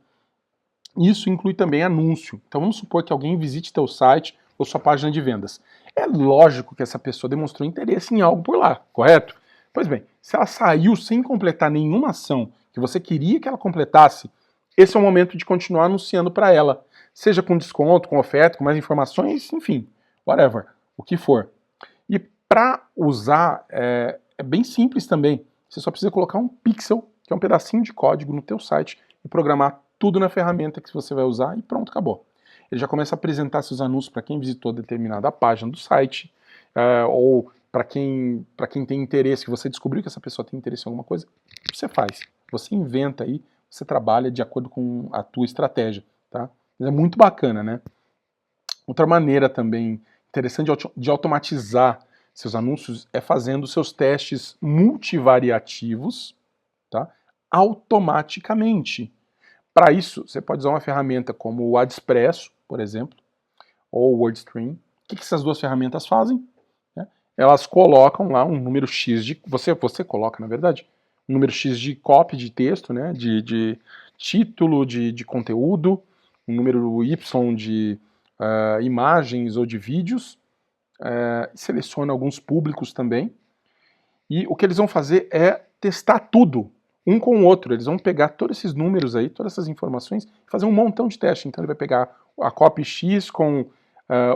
Isso inclui também anúncio. Então vamos supor que alguém visite teu site ou sua página de vendas. É lógico que essa pessoa demonstrou interesse em algo por lá, correto? Pois bem, se ela saiu sem completar nenhuma ação que você queria que ela completasse, esse é o momento de continuar anunciando para ela. Seja com desconto, com oferta, com mais informações, enfim, whatever. o que for. E para usar é bem simples também. Você só precisa colocar um pixel, que é um pedacinho de código no teu site, e programar tudo na ferramenta que você vai usar e pronto, acabou. Ele já começa a apresentar seus anúncios para quem visitou determinada página do site, ou para quem tem interesse, que você descobriu que essa pessoa tem interesse em alguma coisa, você faz. Você inventa aí, você trabalha de acordo com a tua estratégia, tá? Mas é muito bacana, né? Outra maneira também interessante de automatizar seus anúncios é fazendo seus testes multivariativos, tá? Automaticamente. Para isso, você pode usar uma ferramenta como o AdExpresso, por exemplo, ou o WordStream. O que essas duas ferramentas fazem? Elas colocam lá um número X de... Você coloca, na verdade, um número X de copy de texto, né? De título, de conteúdo, um número Y de imagens ou de vídeos, seleciona alguns públicos também, e o que eles vão fazer é testar tudo, um com o outro. Eles vão pegar todos esses números aí, todas essas informações, e fazer um montão de teste. Então ele vai pegar a copy X com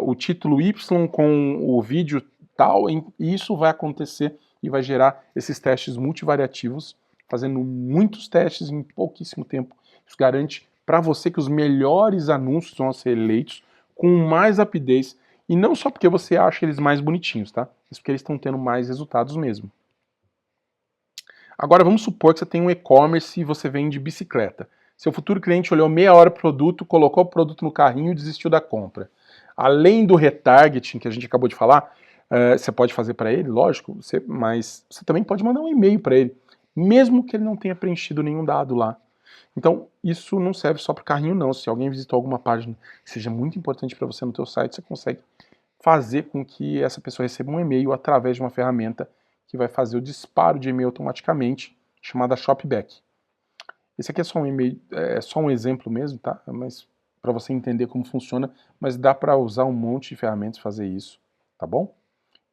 o título Y, com o vídeo tal, e isso vai acontecer e vai gerar esses testes multivariativos, fazendo muitos testes em pouquíssimo tempo. Isso garante para você que os melhores anúncios vão ser eleitos com mais rapidez, e não só porque você acha eles mais bonitinhos, tá? Mas porque eles estão tendo mais resultados mesmo. Agora vamos supor que você tem um e-commerce e você vende bicicleta. Seu futuro cliente olhou meia hora o produto, colocou o produto no carrinho e desistiu da compra. Além do retargeting que a gente acabou de falar, você pode fazer para ele, lógico, mas você também pode mandar um e-mail para ele, mesmo que ele não tenha preenchido nenhum dado lá. Então, isso não serve só para o carrinho, não. Se alguém visitou alguma página que seja muito importante para você no teu site, você consegue fazer com que essa pessoa receba um e-mail através de uma ferramenta que vai fazer o disparo de e-mail automaticamente, chamada Shopback. Esse aqui é só um e-mail, é só um exemplo mesmo, tá? Mas para você entender como funciona, mas dá para usar um monte de ferramentas e fazer isso, tá bom?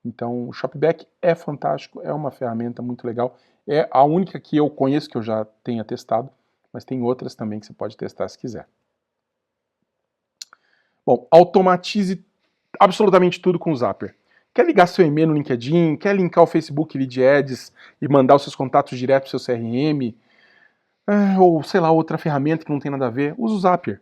Então, o Shopback é fantástico, é uma ferramenta muito legal. É a única que eu conheço, que eu já tenha testado, mas tem outras também que você pode testar se quiser. Bom, automatize absolutamente tudo com o Zapier. Quer ligar seu e-mail no LinkedIn, quer linkar o Facebook Lead Ads e mandar os seus contatos direto para o seu CRM, ou sei lá, outra ferramenta que não tem nada a ver, usa o Zapier.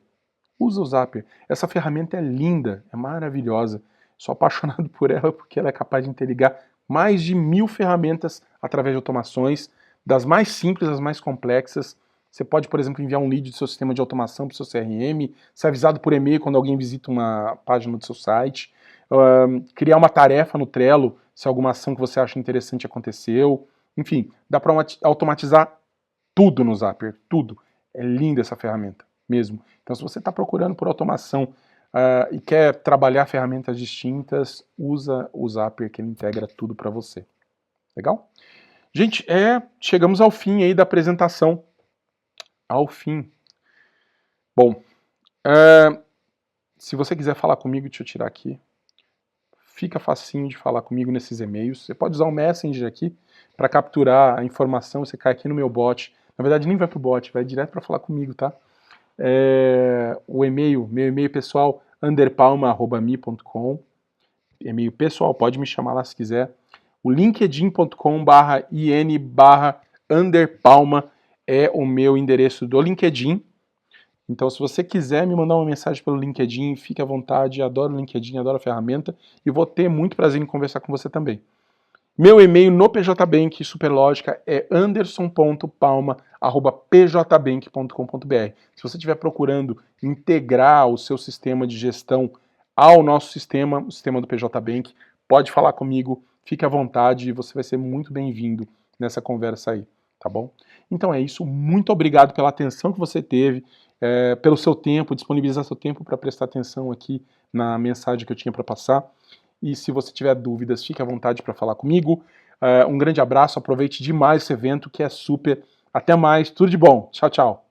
Usa o Zapier. Essa ferramenta é linda, é maravilhosa. Sou apaixonado por ela porque ela é capaz de interligar mais de 1000 ferramentas através de automações, das mais simples às mais complexas. Você pode, por exemplo, enviar um lead do seu sistema de automação para o seu CRM, ser avisado por e-mail quando alguém visita uma página do seu site, criar uma tarefa no Trello se alguma ação que você acha interessante aconteceu. Enfim, dá para automatizar tudo no Zapier, tudo. É linda essa ferramenta, mesmo. Então, se você está procurando por automação e quer trabalhar ferramentas distintas, usa o Zapier, que ele integra tudo para você. Legal? Gente, chegamos ao fim aí da apresentação. Ao fim. Bom, se você quiser falar comigo, deixa eu tirar aqui. Fica facinho de falar comigo nesses e-mails. Você pode usar o Messenger aqui para capturar a informação. Você cai aqui no meu bot. Na verdade, nem vai pro bot, vai direto para falar comigo, tá? O e-mail, meu e-mail pessoal, anderpalma@mi.com. E-mail pessoal, pode me chamar lá se quiser. O linkedin.com/in/anderpalma é o meu endereço do LinkedIn. Então, se você quiser me mandar uma mensagem pelo LinkedIn, fique à vontade, adoro o LinkedIn, adoro a ferramenta e vou ter muito prazer em conversar com você também. Meu e-mail no PJBank Superlógica é anderson.palma@pjbank.com.br. Se você estiver procurando integrar o seu sistema de gestão ao nosso sistema, o sistema do PJBank, pode falar comigo, fique à vontade e você vai ser muito bem-vindo nessa conversa aí, tá bom? Então é isso, muito obrigado pela atenção que você teve, pelo seu tempo, disponibilizar seu tempo para prestar atenção aqui na mensagem que eu tinha para passar. E se você tiver dúvidas, fique à vontade para falar comigo. Um grande abraço, aproveite demais esse evento que é super. Até mais, tudo de bom. Tchau, tchau.